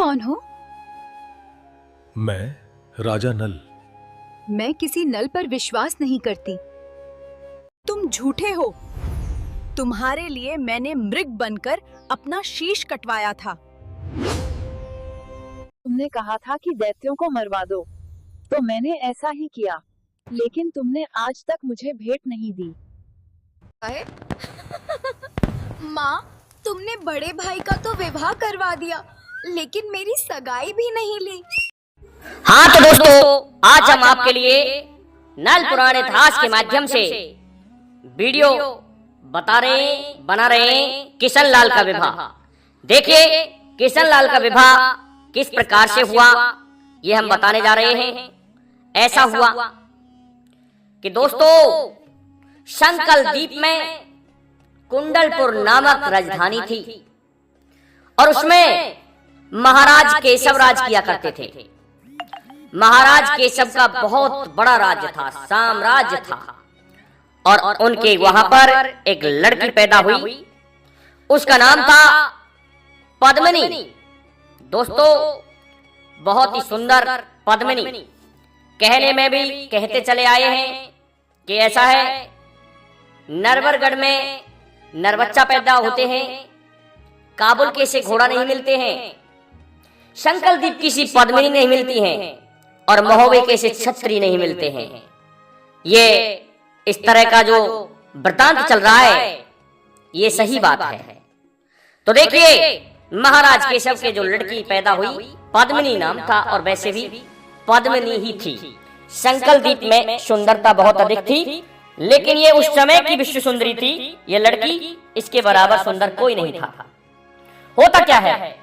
कौन हो? मैं राजा नल। मैं किसी नल पर विश्वास नहीं करती। तुम झूठे हो। तुम्हारे लिए मैंने मृग बनकर अपना शीश कटवाया था। तुमने कहा था कि दैत्यों को मरवा दो, तो मैंने ऐसा ही किया, लेकिन तुमने आज तक मुझे भेंट नहीं दी। माँ, तुमने बड़े भाई का तो विवाह करवा दिया, लेकिन मेरी सगाई भी नहीं ली। हाँ तो दोस्तों, आज हम आपके लिए नल पुराण इतिहास के माध्यम से वीडियो बना रहे हैं किशन लाल का विवाह। देखिए किशन लाल का विवाह किस प्रकार से हुआ, ये हम बताने जा रहे हैं। ऐसा हुआ कि दोस्तों, शंकल द्वीप में कुंडलपुर नामक राजधानी थी और उसमें महाराज केशव राज किया करते थे। महाराज केशव का बहुत बड़ा राज्य था, साम्राज्य था, और उनके वहां पर एक लड़की पैदा हुई। उसका नाम था पद्मिनी। दोस्तों, बहुत ही सुंदर पद्मिनी। कहने में भी कहते चले आए हैं कि ऐसा है, नरवरगढ़ में नरबच्चा पैदा होते हैं, काबुल के से घोड़ा नहीं मिलते हैं, शंकल द्वीप की सी पद्मिनी नहीं मिलती हैं, और महोबे के से छत्री नहीं मिलते हैं। ये इस तरह का जो वृतांत चल रहा है, ये सही बात है। तो देखिए, महाराज केशव के जो लड़की पैदा हुई, पद्मिनी नाम था, और वैसे भी पद्मिनी ही थी। शंकल द्वीप में सुंदरता बहुत अधिक थी, लेकिन ये उस समय की विश्व सुंदरी थी। ये लड़की, इसके बराबर सुंदर कोई नहीं था। होता क्या है,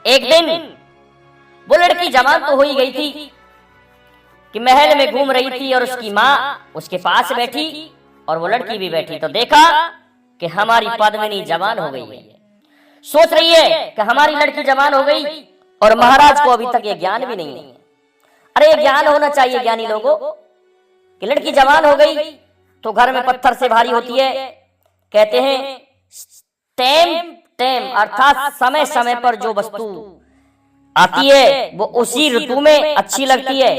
एक दिन वो लड़की जवान तो हो ही गई थी कि महल में घूम रही थी, और उसकी माँ उसके पास बैठी और वो लड़की भी बैठी। तो देखा कि हमारी पद्मिनी जवान हो गई है। सोच रही है कि हमारी लड़की जवान हो गई, और महाराज को अभी तक ये ज्ञान भी नहीं है। अरे ये ज्ञान होना चाहिए ज्ञानी लोगों कि लड़की जवान हो गई तो घर में पत्थर से भारी होती है। कहते हैं टेम टेम, अर्थात समय समय पर जो वस्तु आती है वो उसी ऋतु में अच्छी लगती है।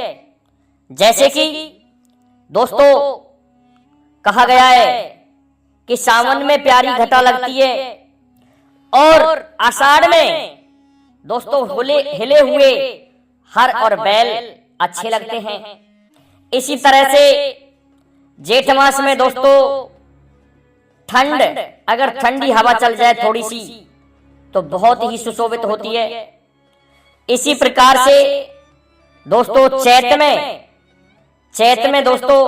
जैसे कि दोस्तों, कहा गया है कि सावन में प्यारी घटा लगती है, और आषाढ़ में दोस्तों हिले हुए हर और बैल अच्छे लगते हैं। इसी तरह से जेठ मास में दोस्तों ठंड, अगर ठंडी हवा चल जाए थोड़ी सी, तो बहुत ही सुशोभित होती है। इसी प्रकार से दोस्तों चैत में दोस्तों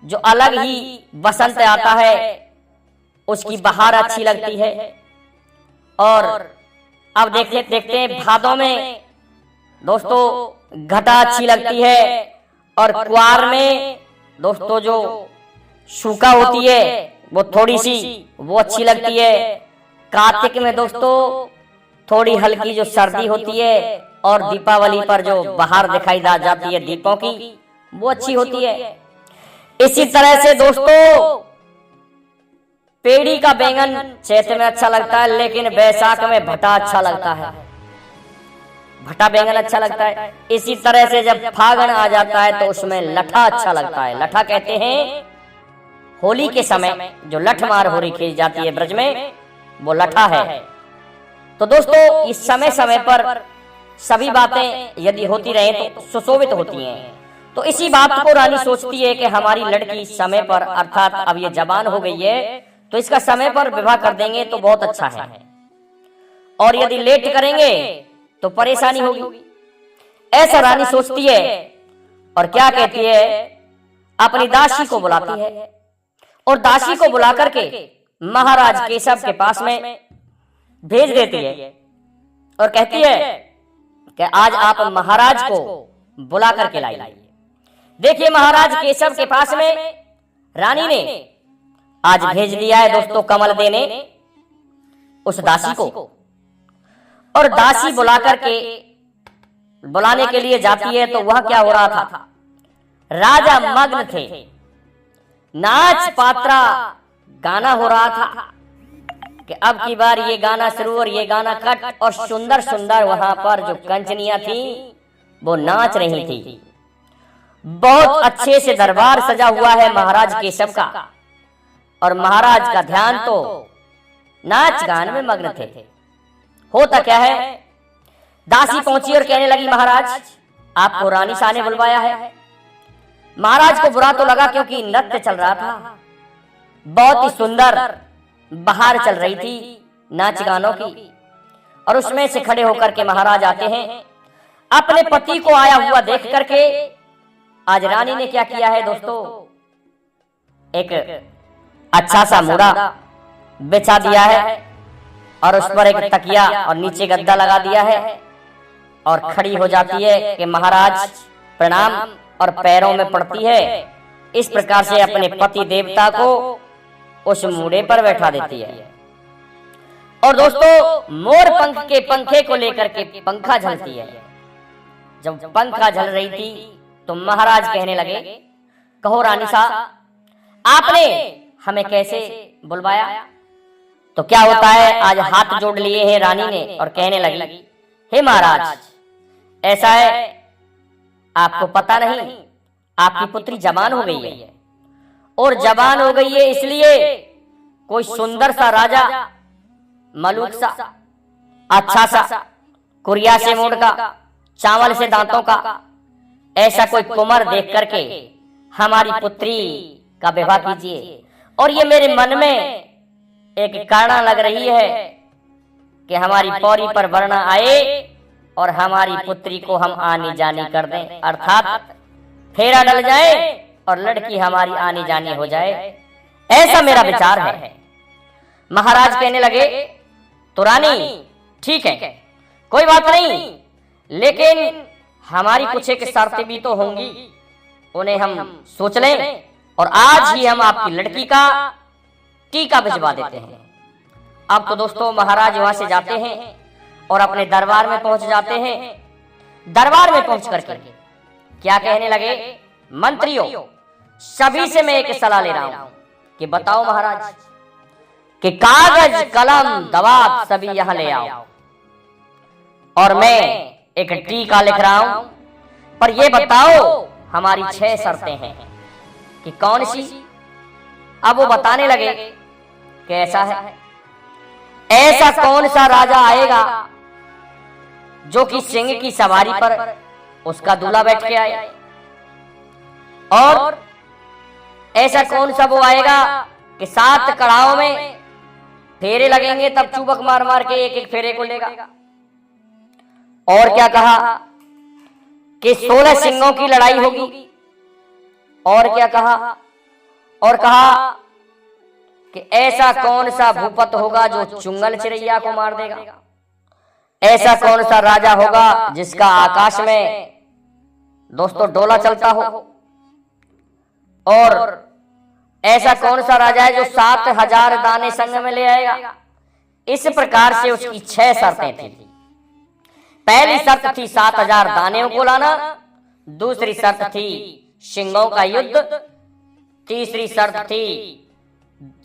जो अलग ही बसंत आता है, उसकी बहार अच्छी लगती है। और अब देखते हैं भादों में दोस्तों घटा अच्छी लगती है, और कुआर में दोस्तों जो सूखा होती है वो थोड़ी सी वो अच्छी लगती है। कार्तिक में दोस्तों थोड़ी हल्की जो सर्दी होती है, और दीपावली पर जो बहार दिखाई जाती है दीपों की, वो अच्छी होती है। इसी तरह से दोस्तों पेड़ी का बैंगन चैत में अच्छा लगता है, लेकिन बैसाख में भटा अच्छा लगता है, भटा बैंगन अच्छा लगता है। इसी तरह से जब फागुन आ जाता है तो उसमें लठा अच्छा लगता है। लठा कहते हैं होली के समय जो लठ मार होली खेली जाती है ब्रज में, वो लठा है। तो दोस्तों, इस समय समय पर सभी बातें यदि होती रहे तो सुशोभित होती हैं। तो इसी बात को रानी सोचती है कि हमारी लड़की समय पर, अर्थात अब ये जवान हो गई है, तो इसका समय पर विवाह कर देंगे तो बहुत अच्छा है, और यदि लेट करेंगे तो परेशानी होगी। ऐसा रानी सोचती है, और क्या कहती है, अपनी दासी को बुलाती है, और दासी को बुला करके महाराज केशव के पास में भेज देती है, और कहती है कि आज आप महाराज को बुला करके लाइए। देखिए, महाराज केशव के पास में रानी ने आज भेज दिया है दोस्तों कमल देने उस दासी को, और दासी बुलाने के लिए जाती है। तो वह क्या हो रहा था, राजा मग्न थे, नाच पात्रा गाना हो रहा था। कि अब की बार ये गाना शुरू और ये गाना कट, और सुंदर सुंदर वहां पर जो कंचनियां थी वो नाच रही थी। बहुत अच्छे से दरबार सजा हुआ है महाराज केशव का, और महाराज का ध्यान तो नाच गान में मग्न थे। होता क्या है, दासी पहुंची और कहने लगी, महाराज आपको रानी शाह ने बुलवाया है। महाराज को बुरा तो लगा, क्योंकि नृत्य चल रहा था, बहुत ही सुंदर बहार चल रही थी नाच गानों की, और उसमें से खड़े होकर के महाराज आते हैं। अपने पति को आया हुआ देख करके आज रानी ने क्या किया है दोस्तों, एक अच्छा सा मूड़ा बिछा दिया है और उस पर एक तकिया और नीचे गद्दा लगा दिया है, और खड़ी हो जाती है कि महाराज प्रणाम, और पैरों में पड़ती है। इस प्रकार से अपने पति देवता को उस मूड़े पर बैठा देती है। और दोस्तों मोर पंख के पंखे को लेकर के पंखा झलती है। जब पंखा झल रही थी तो महाराज कहने लगे, कहो रानी साहब आपने हमें कैसे बुलवाया? तो क्या होता है, आज हाथ जोड़ लिए हैं रानी ने और कहने लगी, हे महाराज ऐसा है, आपको पता नहीं आपकी पुत्री जवान हो गई है, और जवान हो गई है इसलिए कोई सुंदर सा राजा, मलूक सा, अच्छा सा, कुरिया से मोड़ का, चावल से दांतों का, ऐसा कोई कुंवर देख करके हमारी पुत्री का विवाह कीजिए। और ये मेरे मन में एक कारणा लग रही है कि हमारी पौरी पर वरना आए और हमारी पुत्री को हम आनी जानी कर दें, अर्थात फेरा डल जाए और लड़की हमारी आनी जानी हो जाए, ऐसा मेरा विचार है। महाराज कहने लगे, तो रानी ठीक है, कोई बात नहीं, लेकिन हमारी कुछ एक शर्तें भी तो होंगी, उन्हें हम सोच लें, और आज ही हम आपकी लड़की का टीका भिजवा देते हैं। अब तो दोस्तों महाराज वहां से जाते हैं और अपने दरबार में पहुंच जाते हैं। दरबार में पहुंच करके क्या कहने लगे, मंत्रियों सभी से मैं एक सलाह ले रहा हूं कि बताओ महाराज कि कागज कलम दवात सभी यहां ले आओ, और मैं एक टीका लिख रहा हूं, पर यह बताओ हमारी 6 शर्तें हैं कि कौन सी। अब वो बताने लगे कि ऐसा है, ऐसा कौन सा राजा आएगा जो कि सिंह की सवारी पर उसका दूल्हा बैठ के आए, और ऐसा कौन सा वो आएगा कि 7 कड़ाओं में फेरे लगेंगे, तब चुबक मार मार के एक एक फेरे को लेगा। और क्या कहा कि 16 सिंहों की लड़ाई होगी। और क्या कहा, और कहा कि ऐसा कौन सा भूपत होगा जो चुंगल चिड़ैया को मार देगा, ऐसा कौन सा राजा होगा जिसका आकाश में दोस्तों डोला चलता हो, और ऐसा कौन सा राजा है जो 7000 दाने संग में ले आएगा। इस प्रकार से उसकी 6 शर्तें थी। पहली शर्त थी 7000 दानों को लाना, दूसरी शर्त थी सिंहों का युद्ध, तीसरी शर्त थी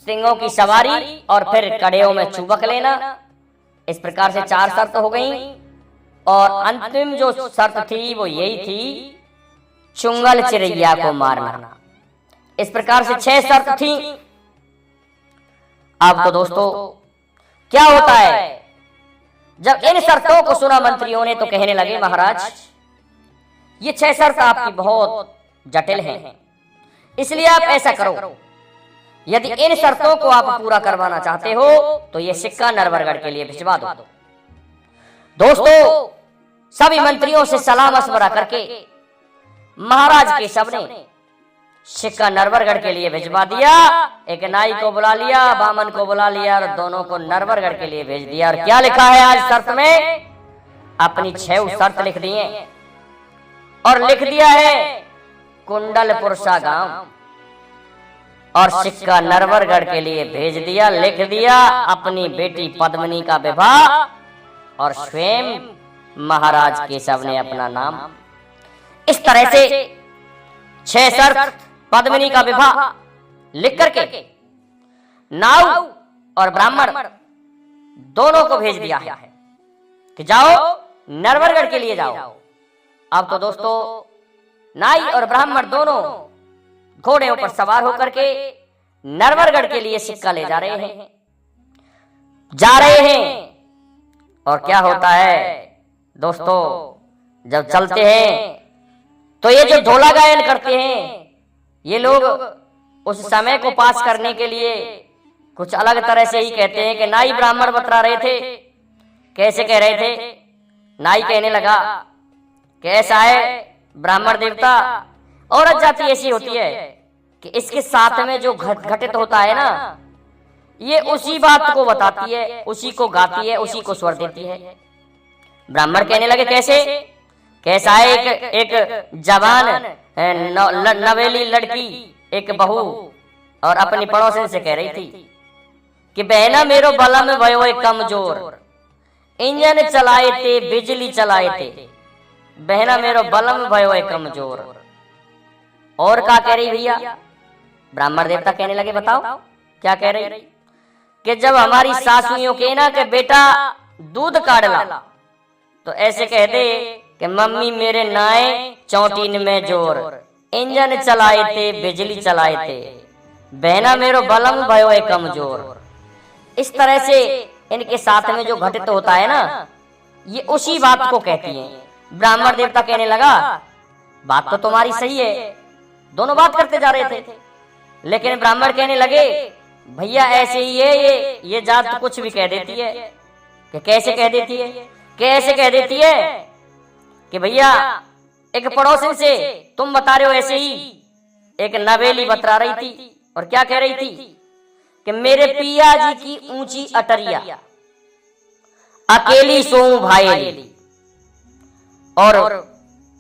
सिंहों की सवारी, और फिर कड़ेयों में चुबक लेना। इस प्रकार से 4 शर्त हो गई, और अंतिम जो शर्त थी वो यही थी, चुंगल चिड़ैया को मारना। इस प्रकार से 6 शर्त थी। अब तो दोस्तों क्या होता है, जब इन शर्तों को सुना मंत्रियों ने तो कहने लगे, महाराज ये 6 शर्त आपकी बहुत जटिल हैं, इसलिए आप ऐसा करो, यदि इन शर्तों को आप पूरा करवाना चाहते हो तो ये सिक्का नरवरगढ़ के लिए भिजवा दो। दोस्तों सभी मंत्रियों से सलाह मशवरा करके महाराज केशव ने सिक्का नरवरगढ़ के लिए भिजवा दिया। एक नाई को बुला लिया, बामन को बुला लिया, और दोनों को नरवरगढ़ के लिए भेज दिया। और क्या लिखा है आज शर्त में, अपनी 6 शर्त लिख दी है, और लिख दिया है कुंडलपुर सा गांव, और सिक्का नरवरगढ़ के लिए भेज दिया। लिख दिया अपनी बेटी पद्मिनी का विवाह, और स्वयं महाराज केशव ने अपना नाम। इस तरह से 6 शर्त, पद्मिनी का विवाह लिख करके नाव और ब्राह्मण दोनों को भेज दिया है कि जाओ नरवरगढ़ के लिए जाओ। अब तो दोस्तों नाई और ब्राह्मण दोनों घोड़े पर सवार होकर के नरवरगढ़ के लिए सिक्का ले जा रहे हैं, और क्या होता है दोस्तों, जब चलते हैं तो ये जो ढोला गायन करते हैं ये लोग उस समय को पास करने के लिए कुछ अलग तरह से ही कहते हैं कि नाई ब्राह्मण बतरा रहे थे। कैसे कह रहे थे? नाई कहने लगा कि ऐसा है ब्राह्मण देवता, औरत जाति ऐसी होती है कि इसके साथ में जो घटित होता है ना, ये उसी बात को बताती है, उसी को गाती है, उसी को स्वर देती है। ब्राह्मण कहने लगे कैसे? कैसा है? एक जवान नवेली लड़की, एक बहू और अपनी पड़ोसन से कह रही थी कि बहना मेरो बला में भयो एक कमजोर, इंजन चलाए थे बिजली चलाए थे, बहना मेरो बला में भयो एक कमजोर। और क्या कह रही भैया? ब्राह्मण देवता कहने लगे बताओ क्या कह रही? कि जब हमारी सासुइयों के ना के बेटा दूध काढ़ला तो ऐसे कह दे कि मम्मी मेरे नाए चौटीन में जोर, इंजन चलाए थे बिजली चलाए थे, बहना मेरो बलम भयो है कमजोर। इस तरह से इनके साथ में जो घटित होता है ना, ये उसी बात को कहती हैं। ब्राह्मण देवता कहने लगा बात तो तुम्हारी सही है, दोनों बात करते जा रहे थे, लेकिन ब्राह्मण कहने लगे भैया ऐसे ही है, ये जात तो कुछ भी कह देती है। कि कैसे कह देती है? कैसे कह देती है कि भैया एक पड़ोसन से तुम बता रहे हो ऐसे ही एक नवेली बतरा रही थी, और क्या कह रही थी कि मेरे पिया जी की ऊंची अटरिया अकेली सोऊं भाई, और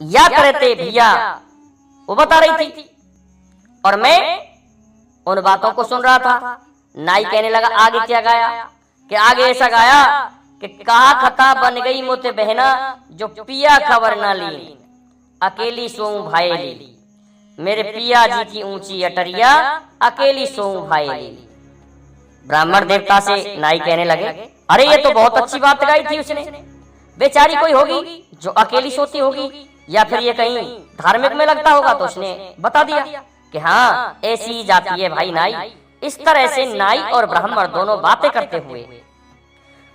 या करते भैया वो बता रही थी और मैं उन बातों को सुन रहा था। नाई कहने लगा आगे क्या गाया? कि आगे ऐसा गाया कि कहा खता बन गई मोते बहना जो पिया खबर ना ली, अकेली सोऊं भाई ली, मेरे पिया जी की ऊंची अटरिया अकेली सोऊं भाई ली। ब्राह्मण देवता से नाई कहने लगे अरे ये तो बहुत अच्छी बात गाई थी उसने, बेचारी कोई होगी जो अकेली सोती होगी, या फिर ये कहीं धार्मिक में लगता होगा तो उसने बता दिया कि हाँ ऐसी ही जाती है भाई नाई। इस तरह से नाई और ब्राह्मण दोनों बातें करते हुए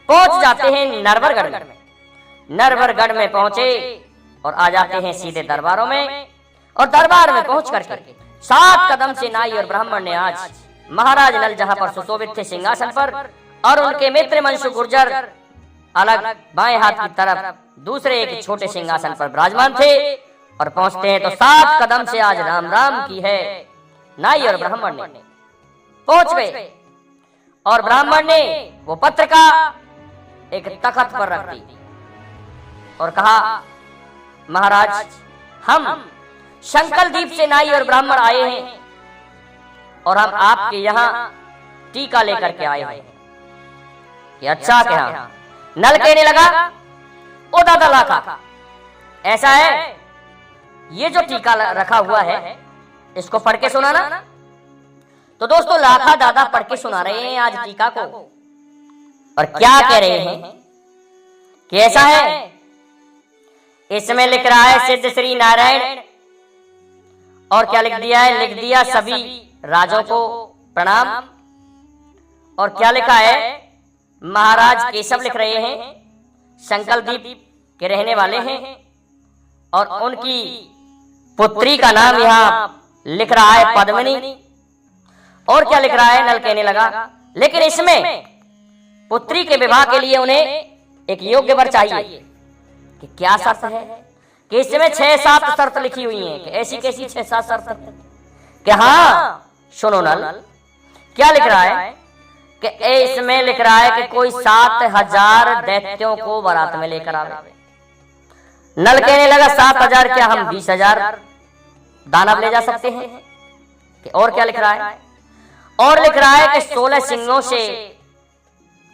पहुंच जाते हैं नरवरगढ़ में। नरवरगढ़ में पहुंचे और आ जाते हैं सीधे दरबारों में, और दरबार में पहुंच करके 7 कदम से नाई और ब्राह्मण ने आज महाराज नल जहां पर सुशोभित थे सिंहासन पर, और उनके मित्र मंशु गुर्जर अलग बाएं हाथ की तरफ दूसरे एक छोटे सिंहासन पर विराजमान थे। और पहुंचते हैं तो 7 कदम से आज राम राम की है। नाई और ब्राह्मण ने पहुंच गए, और ब्राह्मण ने वो पत्रिका एक तख्त पर रख दी और कहा महाराज हम शंकल द्वीप से नाई और ब्राह्मण आए हैं, और हम आपके यहाँ टीका लेकर के आए हैं। कि अच्छा क्या? नल कहने लगा ओ दादा लाखा, ऐसा है ये जो टीका रखा हुआ है इसको पढ़ के सुनाना। तो दोस्तों लाखा दादा पढ़ के सुना रहे हैं आज टीका को, और क्या कह रहे हैं कि ऐसा है इसमें लिख रहा है सिद्ध श्री नारायण, और क्या लिख दिया है? लिख दिया सभी राजों को प्रणाम। और क्या लिखा है? महाराज केशव लिख रहे हैं, शंकल द्वीप के रहने वाले हैं, और उनकी पुत्री का नाम यहाँ लिख रहा है पद्मिनी। और क्या लिख रहा है? नल कहने लगा लेकिन इसमें पुत्री के विवाह के लिए उन्हें एक योग्य वर चाहिए। कि क्या शर्त है? कि इसमें 6-7 शर्त लिखी हुई हैं। कि ऐसी कैसी 6-7 शर्त? कि हाँ सुनो नल, क्या लिख रहा है? कि इसमें लिख रहा है कि कोई 7,000 दैत्यों को बारात में लेकर आवे। नल कहने लगा 7,000 क्या, हम 20,000 दानव ले जा सकते हैं। कि और क्या लिख रहा है? और लिख रहा है कि 16 सिंहों से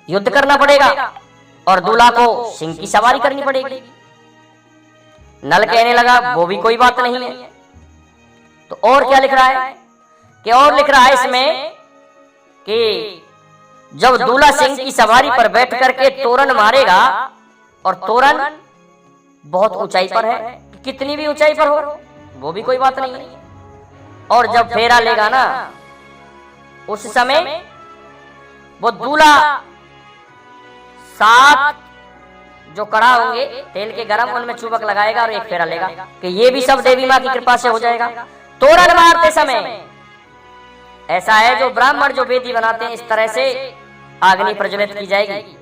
युद्ध करना पड़ेगा, और दूल्हा को सिंह की सवारी करनी पड़ेगी। नल कहने लगा वो भी कोई बात नहीं है। तो और क्या लिख रहा है? कि और लिख रहा है इसमें कि जब दूल्हा सिंह की सवारी पर बैठ करके तोरन मारेगा, और तोरन बहुत ऊंचाई पर है, कितनी भी ऊंचाई पर हो वो भी कोई बात नहीं है, और जब फेरा लेगा ना उस समय वो दूल्हा 7 जो कड़ा होंगे तेल के गरम उनमें चुबक लगाएगा और एक फेरा लेगा कि ये भी सब देवी माँ की कृपा से हो जाएगा। तोरण मारते समय ऐसा है, जो ब्राह्मण जो वेदी बनाते हैं इस तरह से अग्नि प्रज्वलित की जाएगी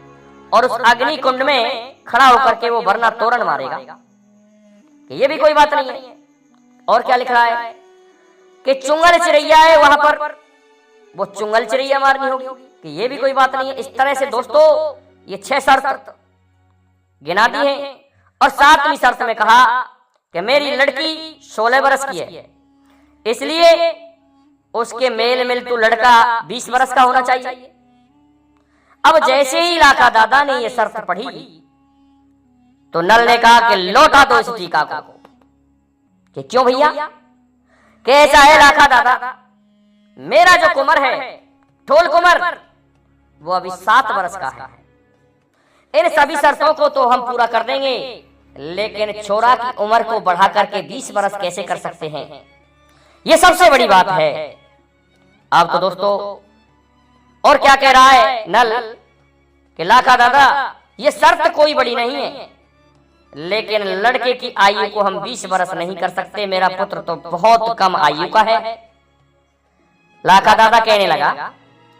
और उस अग्नि कुंड में खड़ा होकर के वो वरना तोरण मारेगा कि ये भी कोई बात नहीं है। और क्या लिख रहा है कि चुंगल चिड़ैया है वहां पर, वो चुंगल चिड़ैया मारनी होगी कि ये भी कोई बात नहीं है। इस तरह से दोस्तों ये 6 शर्त गिना दी है, और 7वीं शर्त में कहा कि मेरी लड़की 16 बरस की है, इसलिए उसके मेल मिलतू लड़का 20 बरस का होना चाहिए। अब जैसे ही लाखा दादा ने ये शर्त पढ़ी तो नल ने कहा कि लौटा दो इस टीका को। कि क्यों भैया? कैसा है लाखा दादा, मेरा जो कुंवर है ढोल कुंवर वो अभी 7 बरस का है, इन सभी शर्तों को तो हम पूरा कर देंगे, लेकिन छोरा की उम्र को बढ़ा करके 20 बरस कैसे कर सकते हैं, ये सबसे बड़ी बात है। अब तो दोस्तों और क्या कह रहा है नल कि लाखा दादा ये शर्त कोई बड़ी नहीं है, लेकिन लड़के की आयु को हम 20 बरस नहीं कर सकते, मेरा पुत्र तो बहुत कम आयु का है। लाखा दादा कहने लगा,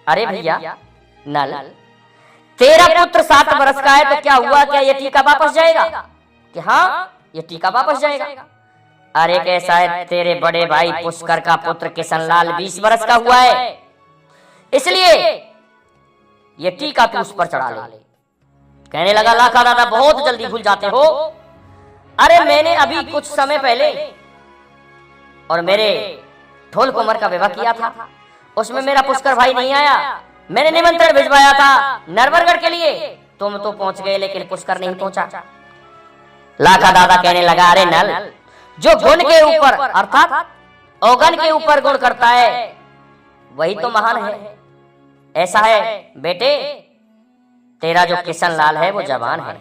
अरे भैया नल, तेरा पुत्र 7 बरस का है तो क्या हुआ, क्या ये टीका वापस जाएगा? कि हाँ ये टीका वापस जाएगा। अरे कैसा है, तेरे बड़े भाई पुष्कर का पुत्र किशनलाल 20 बरस का हुआ है, इसलिए ये टीका तू उस पर चढ़ा ले। कहने लगा लाखा दादा बहुत जल्दी भूल जाते हो, अरे मैंने अभी कुछ समय पहले और मेरे ढोल कुंवर का विवाह किया था, उसमें मेरा पुष्कर भाई नहीं आया, मैंने निमंत्रण भिजवाया था नरवरगढ़ के लिए, तुम तो पहुंच गए लेकिन पुष्कर नहीं पहुंचा। लाखा दादा कहने लगा, अरे नल, जो गुण के ऊपर अर्थात औगन के ऊपर गुण करता है वही तो महान है। ऐसा है बेटे, तेरा जो किशनलाल है वो जवान है,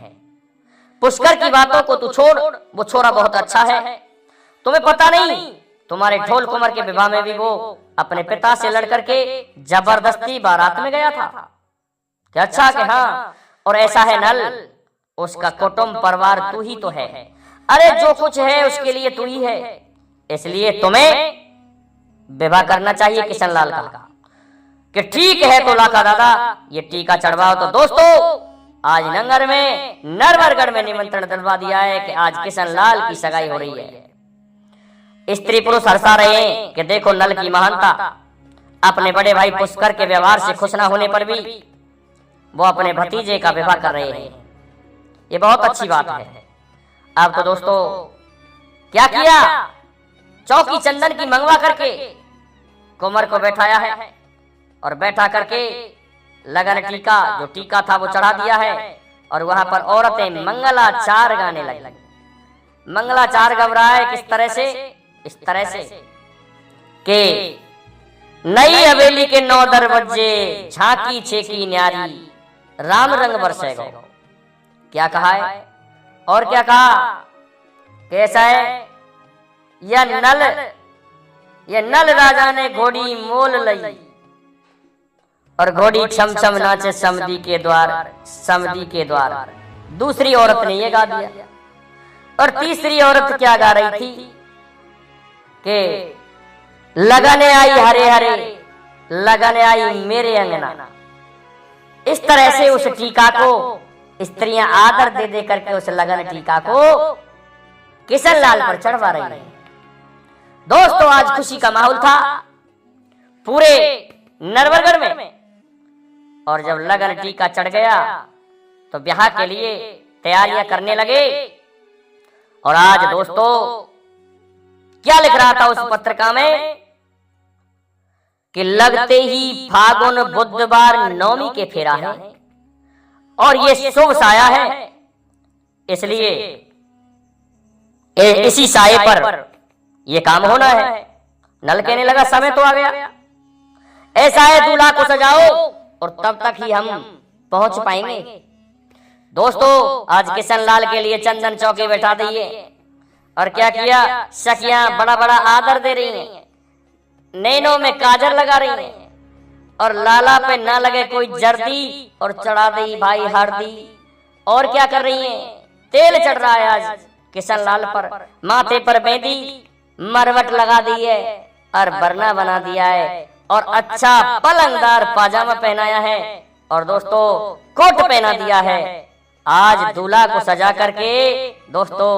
पुष्कर की बातों को तू छोड़, वो छोरा बहुत अच्छा है, तुम्हें पता नहीं तुम्हारे ढोल कुंवर के विवाह में भी वो अपने पिता से लड़कर के जबरदस्ती बारात में गया था। क्या अच्छा कि हाँ, और ऐसा है नल, उसका कुटुंब परिवार तू ही तो है, अरे जो कुछ है उसके लिए तू ही है, इसलिए तुम्हें विवाह करना चाहिए किशनलाल का। कि ठीक है तो लाखा दादा ये टीका चढ़वाओ। तो दोस्तों आज नंगर में नरवरगढ़ में निमंत्रण दिलवा दिया है कि आज किशनलाल की सगाई हो रही है। स्त्री पुरुष हंसा रहे हैं कि देखो नल की महानता, अपने बड़े भाई पुष्कर के व्यवहार से खुश ना होने पर भी वो अपने भतीजे का विवाह कर रहे हैं, ये बहुत अच्छी बात है। अब तो दोस्तों क्या किया, चौकी चंदन की मंगवा करके कुंवर को बैठाया है और बैठा करके लगन टीका जो टीका था वो चढ़ा दिया है, और वहां पर औरतें मंगलाचार गाने लगी। मंगलाचार गा रहा है किस तरह से, इस तरह से कि नई हवेली के 9 दरवाजे झांकी छेकी न्यारी राम रंग बरसे गो। क्या कहा है और क्या कहा, कैसा है, यह नल राजा ने घोड़ी मोल लई और घोड़ी छम छम नाचे समधी के द्वार, समधी के द्वार। दूसरी औरत ने ये गा दिया, और तीसरी औरत क्या गा रही थी कि लगने आई हरे हरे, लगने आई मेरे अंगना। इस तरह से उस टीका को स्त्रियां आदर दे दे करके उस लगन टीका को किशनलाल पर चढ़वा रही है। दोस्तों आज खुशी का माहौल था पूरे नरवरगढ़ में, और जब लगन टीका चढ़ गया तो ब्याह के लिए तैयारियां करने लगे। और आज दोस्तों क्या लिख रहा था उस पत्रिका में कि लगते ही फागुन बुधवार नवमी के फेरा है और ये शुभ साया है, इसलिए इसी साये पर ये काम होना है। नल कहने लगा समय तो आ गया, ऐसा है दूल्हा को सजाओ और तब तक ही हम पहुंच पाएंगे। दोस्तों आज किशन लाल के लिए चंदन चौकी बैठा दिए और क्या किया, सखियां बड़ा बड़ा आदर दे रही हैं, नैनों में काजल लगा रही हैं और लाला पे ना लगे कोई जर्दी और चढ़ा दी भाई हरदी। और क्या कर रही हैं, तेल चढ़ रहा है आज किशन लाल पर, माथे पर मेहंदी मरवट लगा दी है और बरना बना दिया है और अच्छा पलंगदार पाजामा पहनाया है और दोस्तों कोट पहना दिया है। आज दूल्हा को सजा करके दोस्तों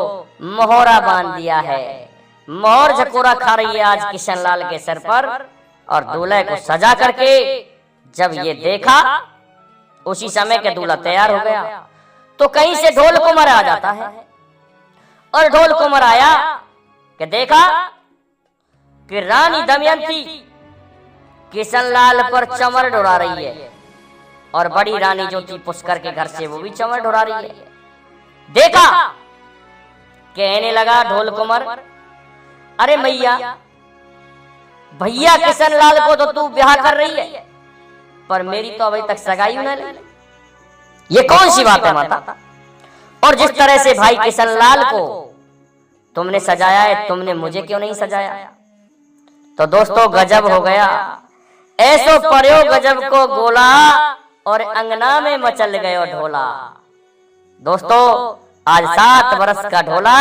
मोहरा बांध दिया है, मोहर झकोरा खा रही है आज किशन लाल के सर पर। और दूल्हे को सजा करके जब ये देखा, उसी समय के दूल्हा तैयार हो गया तो कहीं से ढोल कुमर आ जाता है और ढोल कुमर आया कि देखा कि रानी दमयंती किशन लाल पर चमर ढुरा रही है और बड़ी रानी जो थी पुष्कर के घर से वो भी चमर ढुरा रही है। देखा, कहने लगा ढोल कुमर, अरे मैया भैया किशन लाल को तो तू ब्याह कर रही है पर मेरी तो अभी तक सगाई न ली, ये कौन सी बात है माता? और जिस तरह से भाई किशन लाल को तुमने सजाया है, तुमने मुझे क्यों नहीं सजाया? तो दोस्तों गजब हो गया, ऐसो पर्यो गजब को गोला और अंगना में मचल गयो ढोला। दोस्तों आज 7 वर्ष का ढोला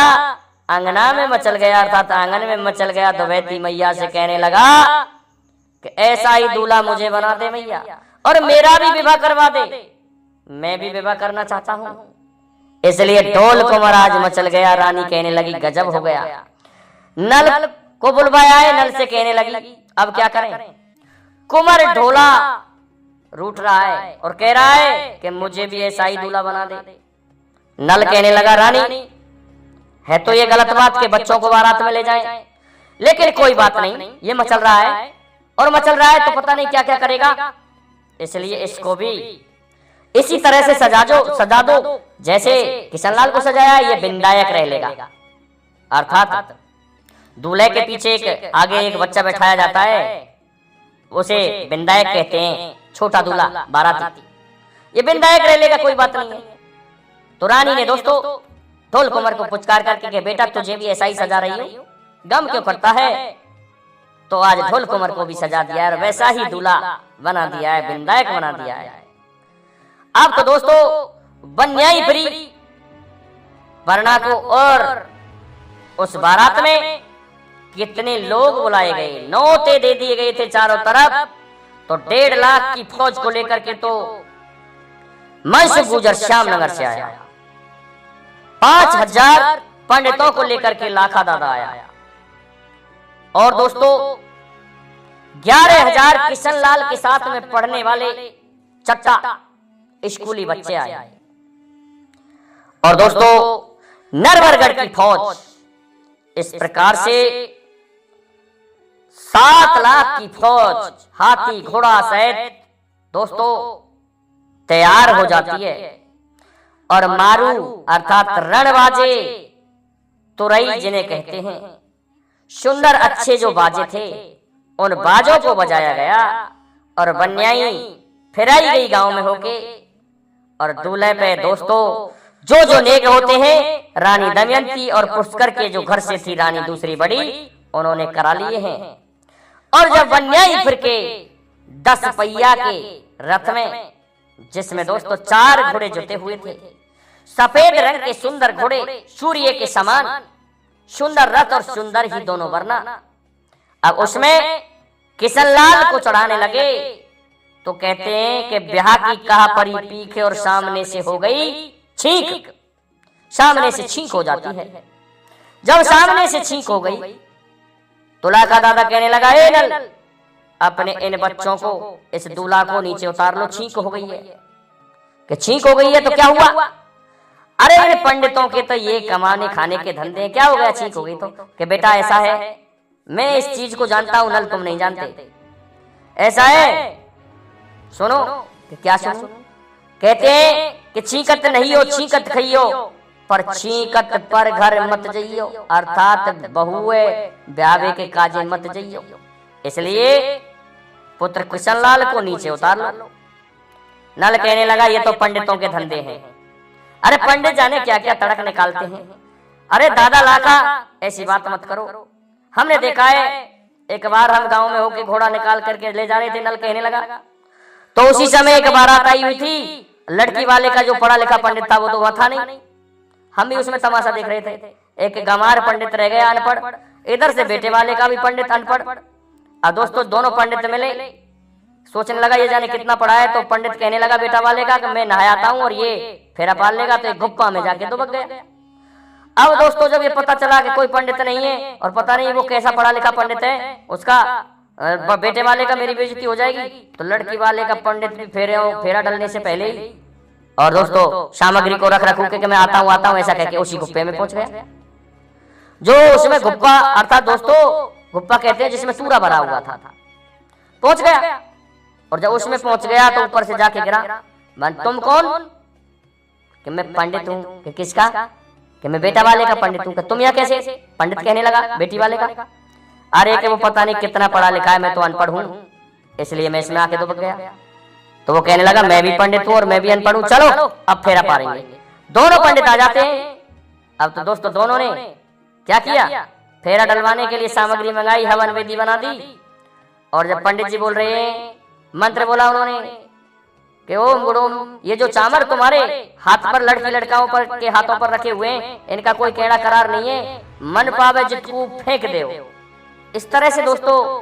अंगना में मचल गया, अर्थात आंगन में मचल गया। तो वैदी मैया से कहने लगा कि ऐसा ही दूल्हा मुझे बना दे मैया और मेरा भी विवाह करवा दे, मैं भी विवाह करना चाहता हूँ। इसलिए ढोल कुमर आज मचल गया। रानी कहने लगी गजब हो गया, नल को बुलवाया है, नल से कहने लगी अब क्या करें? कुमर ढोला रूठ रहा है और कह रहा है कि मुझे भी ऐसा ही दूल्हा बना दे। नल कहने लगा रानी है तो ये गलत बात के बच्चों को बारात में ले जाएं, लेकिन कोई बात नहीं, ये मचल रहा है और मचल रहा है तो पता नहीं क्या क्या करेगा, इसलिए इसको भी इसी तरह से सजा दो जैसे किशन लाल को सजाया, ये बिंदायक रह लेगा। अर्थात दूल्हे के पीछे एक आगे एक बच्चा बैठाया जाता है, उसे बिंदायक कहते हैं, छोटा दूल्हा बाराती, ये बिंदायक रह लेगा, कोई बात नहीं है। तो रानी ने दोस्तों ढोल कुमर को पुचकार करके कि बेटा तुझे भी ऐसा ही सजा रही हो, गम क्यों करता है? तो आज ढोल कुमर को भी सजा दिया है, वैसा ही दूल्हा बना दिया है, बिंदायक बना दिया है। अब तो दोस्तों बन्याई फिरी वरना को और उस बारात में कितने लोग बुलाए गए, नौते दे दिए गए थे चारों तरफ। तो 1.5 लाख की फौज को लेकर के तो मंश गुजर श्यामनगर से आया, 5000 पंडितों को लेकर के लाखा दादा आया और दोस्तों 11,000 किशन लाल के साथ में पढ़ने वाले चट्टा स्कूली बच्चे आए और दोस्तों नरवरगढ़ की फौज इस प्रकार से 7 लाख की फौज हाथी घोड़ा सहित दोस्तों तैयार हो जाती है और मारू अर्थात रणबाजे तुरई जिन्हें कहते हैं, सुंदर अच्छे जो बाजे थे उन बाजों को बजाया गया और बन्याई फिराई गई गांव में होके। और दूल्हे पे दोस्तों जो नेक होते हैं, रानी दमयंती और पुष्कर के जो घर से थी रानी दूसरी बड़ी, उन्होंने करा लिए हैं। और जब बन्याई फिर के 10 पहिया के रथ में, जिसमें दोस्तों 4 घोड़े जुटे हुए थे, सफेद रंग के सुंदर घोड़े, सूर्य के समान सुंदर रथ और सुंदर ही दोनों वरना, अब उसमें किशन लाल को चढ़ाने लगे तो कहते हैं कि ब्याह की कहा परी पीखे और सामने से हो गई छींक, सामने से छींक हो जाती है। जब सामने से छींक हो गई तो लाखा दादा कहने लगा ए नल अपने इन बच्चों को, इस दूल्हा को नीचे उतार लो, छींक हो गई है। कि छींक हो गई है तो क्या हुआ? अरे मेरे पंडितों के तो ये कमाने खाने के धंधे हैं, क्या हो गया छींक हो गई तो? कि बेटा ऐसा है, मैं इस चीज को जानता हूं नल, तुम नहीं जानते। ऐसा है, सुनो। कि क्या सुनो? कहते हैं कि छींकत नहीं हो छींकत खइयो, पर छींकत पर घर मत जइयो, अर्थात बहुए ब्यावे के काजे मत जइयो। इसलिए पुत्र किशन लाल को नीचे उतार लो। नल कहने लगा ये तो पंडितों के धंधे हैं। अरे पंडित जाने क्या क्या तड़क निकालते हैं। अरे दादा लाखा ऐसी बात मत करो, हमने देखा है एक बार हम गांव में होके घोड़ा निकाल करके ले जा रहे थे। नल कहने लगा तो उसी समय एक बारात आई हुई थी, लड़की वाले का जो पढ़ा लिखा पंडित था वो तो वहां था नहीं। हम भी उसमें तमाशा देख रहे थे। एक गंवार पंडित रह गया अनपढ़, इधर से बेटे वाले का भी पंडित अनपढ़। और दोस्तों दोनों पंडित मिले, सोचने लगा ये जाने कितना पढ़ा है। तो पंडित कहने लगा बेटा वाले का कि मैं नहाता हूँ और ये फेरा पाल लेगा, तो एक गुप्पा में जाके दुबक गया। अब दोस्तों जब ये पता चला कि कोई पंडित नहीं है और पता नहीं वो कैसा पढ़ा लिखा पंडित है, उसका बेटे वाले का मेरी बेइज्जती हो जाएगी, तो लड़की वाले का पंडित भी फेरा डलने से पहले ही और दोस्तों सामग्री को रख रखू के मैं आता हूँ ऐसा कहके उसी गुप्पे में पहुंच गया। जो उसमें गुप्पा अर्थात दोस्तों गुप्पा कहते हैं जिसमें चूरा भरा हुआ था, पहुंच गया। और जब उसमें पहुंच गया तो ऊपर से जाके गिरा, तुम कौन? कि मैं पंडित हूँ। कि किसका? कि मैं बेटा वाले का पंडित हूँ। तुम यहाँ कैसे? पंडित कहने लगा बेटी वाले का। अरे कि वो पता नहीं कितना पढ़ा लिखा है, मैं तो अनपढ़ हूँ, इसलिए मैं इसमें आके दुबक गया। तो वो कहने लगा मैं भी पंडित हूँ और मैं भी अनपढ़ हूँ, चलो अब फेरा पारेंगे। दोनों पंडित आ जाते हैं। अब तो दोस्तों दोनों ने क्या किया, फेरा डलवाने के लिए सामग्री मंगाई, हवन वेदी बना दी। और जब पंडित जी बोल रहे हैं, मंत्र बोला उन्होंने कि ओम गुड़ोम, ये जो चामर तुम्हारे हाथ पर लड़की लड़काओं पर के हाथों पर रखे हुए हैं, इनका कोई कहना करार नहीं है, मन पावे जितकू फेंक दे। इस तरह से दोस्तों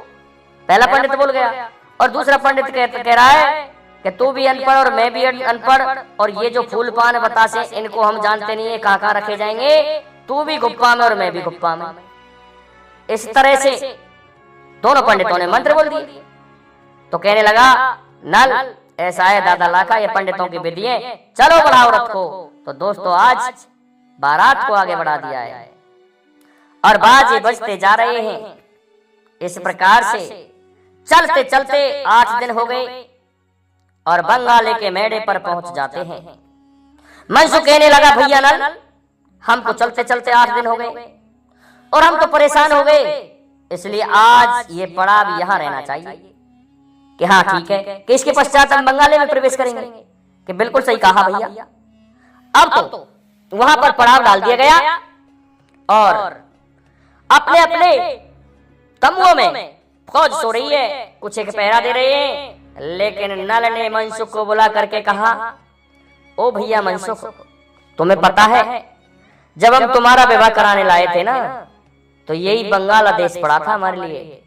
पहला पंडित बोल गया और दूसरा पंडित कह रहा है कि तू भी अनपढ़ और मैं भी अनपढ़, और ये जो फूल पान बतासे इनको हम जानते नहीं है कहाँ कहाँ रखे जाएंगे, तू भी गुप्पा में और मैं भी गुप्पा में। इस तरह से दोनों पंडितों ने मंत्र बोल दिए। तो कहने लगा नल ऐसा है दादा लाखा, ये पंडितों की विधि है, चलो बढ़ाओ रथ को। तो दोस्तों आज बारात को आगे बढ़ा दिया है और बाजे बजते जा रहे हैं। इस प्रकार से चलते चलते 8 दिन हो गए और बंगाले के मेड़े पर पहुंच जाते हैं। मनसु कहने लगा भैया नल, हम तो चलते चलते 8 दिन हो गए और हम तो परेशान हो गए, इसलिए आज ये पड़ाव यहाँ रहना चाहिए। कि हाँ ठीक है, कि इसके पश्चात हम बंगाले में प्रवेश करेंगे। कि बिल्कुल सही कहा भैया। अब तो वहां पर पड़ाव डाल दिया गया और अपने अपने तमुओं में फौज सो रही है, कुछ एक पहरा दे रहे हैं। लेकिन नल ने मनसुख को बुला करके कहा, ओ भैया मनसुख, तुम्हें पता है जब हम तुम्हारा विवाह कराने लाए थे ना, तो यही बंगाल आदेश पड़ा था हमारे लिए,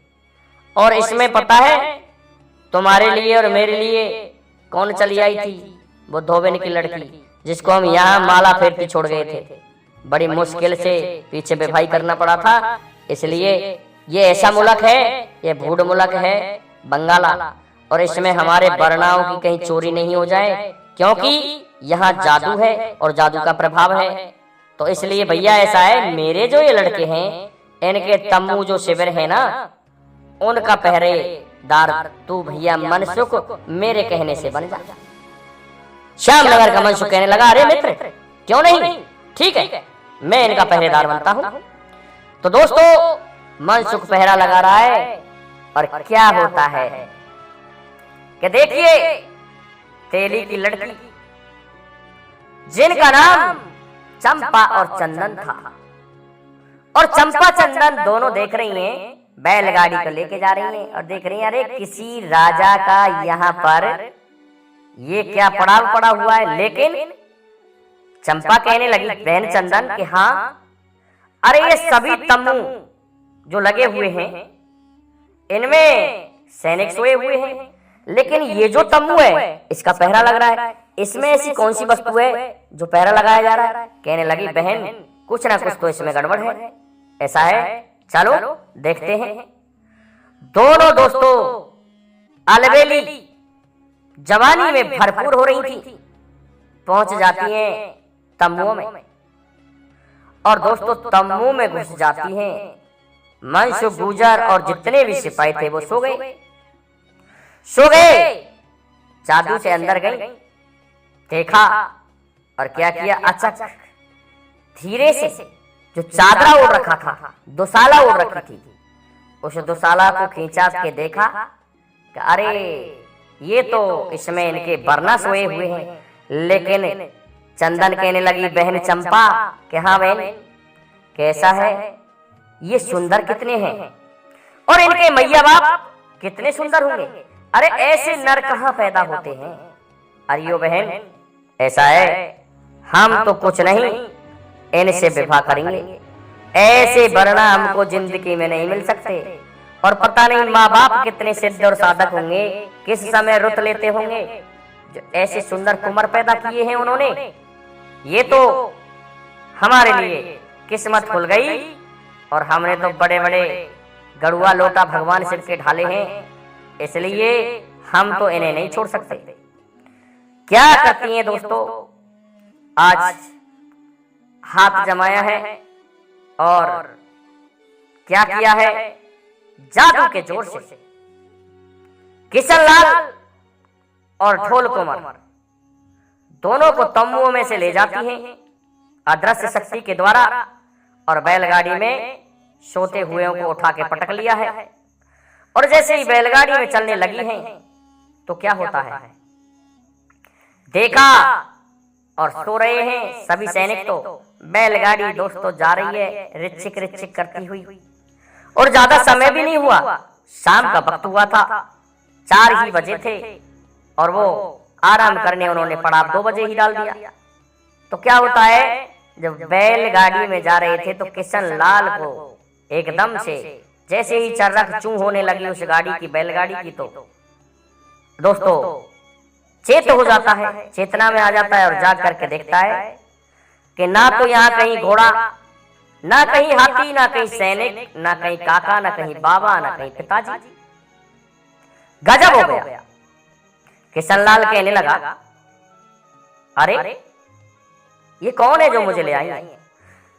और इसमें पता है तुम्हारे लिए और मेरे लिए कौन चली आई थी? वो धोबन की लड़की जिसको हम यहाँ माला फेरती छोड़ गए थे। बड़ी मुश्किल से पीछे बेभाई करना पड़ा था, इसलिए ये ऐसा मुल्क है, ये भूड मुल्क है बंगाला, और इसमें हमारे वर्णाओं की कहीं चोरी नहीं हो जाए, क्योंकि यहाँ जादू है और जादू का प्रभाव है। तो इसलिए भैया ऐसा है, मेरे जो ये लड़के हैं इनके तम्बू जो शिविर है ना, उनका पहरेदार तू भैया मनसुख मेरे कहने से बन जा। श्यामनगर का मनसुख कहने लगा, अरे मित्र क्यों नहीं, ठीक है मैं इनका पहरेदार बनता हूं। तो दोस्तों मनसुख पहरा लगा रहा है और क्या होता है कि देखिए तेली की लड़की जिनका नाम चंपा और चंदन था, और चंपा चंदन दोनों देख रही हैं, बैलगाड़ी को लेके जा रही हैं और देख रही हैं अरे किसी राजा का यहाँ पर ये क्या पड़ाव पड़ा हुआ है। लेकिन चंपा कहने लगी बहन चंदन कि हाँ, अरे ये सभी तम्बू जो लगे हुए हैं इनमें सैनिक सोए हुए हैं, लेकिन ये जो तम्बू है इसका पहरा लग रहा है, इसमें ऐसी कौन सी वस्तु है जो पहरा लगाया जा रहा है? कहने लगी बहन कुछ ना कुछ तो इसमें गड़बड़ है। ऐसा है चलो देखते हैं। दोनों दोस्तों अलबेली जवानी में भरपूर हो रही थी, पहुंच जाती हैं तम्बुओं में, और दोस्तों तम्बू में घुस जाती हैं। मनसुख गुजर और जितने भी सिपाही थे वो सो गए। जादू से अंदर गई, देखा और क्या किया, अचानक धीरे से जो चादरा ओढ़ रखा था, दुशाला ओढ़ रखी थी, उस दुशाला को खींचा के देखा कि अरे ये तो इसमें इनके वरना सोए हुए हैं। लेकिन चंदन कहने लगी बहन चंपा कि हाँ बहन कैसा है, ये सुंदर कितने हैं और इनके मैया बाप कितने सुंदर होंगे। अरे ऐसे नर कहाँ पैदा होते हैं। अरे ओ बहन ऐसा है, हम तो कुछ नहीं इनसे विवाह करेंगे, ऐसे वरना हमको जिंदगी में नहीं मिल सकते। और पता नहीं माँ बाप कितने सिद्ध और साधक होंगे, किस समय रुत लेते होंगे जो ऐसे सुंदर कुंवर पैदा किए हैं उन्होंने। ये तो हमारे लिए किस्मत खुल गई और हमने तो बड़े बड़े गड़ुआ लोटा भगवान शिव के ढाले हैं, इसलिए हम तो इन्हें नहीं छोड़ सकते। क्या करती हैं दोस्तों, आज हाथ जमाया है और क्या किया है, जादू के जोर से किशनलाल और ढोल कुंवर दोनों को तंबुओं में से ले जाती हैं अदृश्य शक्ति के द्वारा और बैलगाड़ी में सोते हुए को उठा के पटक लिया है। और जैसे ही बैलगाड़ी में चलने लगी हैं तो क्या होता है, देखा और सो रहे हैं सभी सैनिक। तो बैलगाड़ी दोस्तों जा रही है रिचिक रिचिक करती हुई और ज्यादा समय भी नहीं हुआ, शाम का वक्त हुआ था, 4 ही बजे थे और वो आराम करने उन्होंने पड़ाव 2 बजे ही डाल दिया। तो क्या होता है, जब बैलगाड़ी में जा रहे थे तो किशनलाल को एकदम से जैसे ही चर्रक चूं होने लगी उस गाड़ी की, बैलगाड़ी की, तो दोस्तों चेत हो जाता है, चेतना में आ जाता है और जाग करके देखता है कि ना तो यहाँ कहीं घोड़ा, ना कहीं हाथी, ना कहीं सैनिक, ना कहीं काका, ना कहीं बाबा, ना कहीं पिताजी। गजब हो गया। किशनलाल कहने लगा अरे ये कौन है जो मुझे ले आई।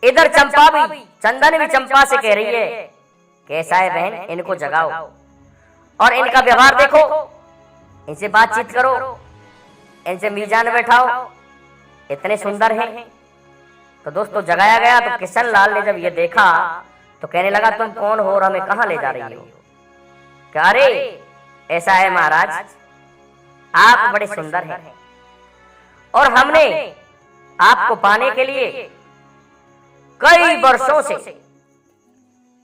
इधर चंपा भी, चंदन भी चंपा से कह रही है कैसा है बहन, इनको जगाओ और इनका व्यवहार देखो, इनसे बातचीत करो, इनसे मीजान बैठाओ, इतने सुंदर हैं। तो दोस्तों जगाया गया। तो किशनलाल ने जब ये देखा तो कहने लगा तुम कौन हो और हमें कहाँ ले जा रही हो। क्या अरे ऐसा है महाराज, आप बड़े सुंदर हैं और हमने आपको पाने के लिए कई वर्षों से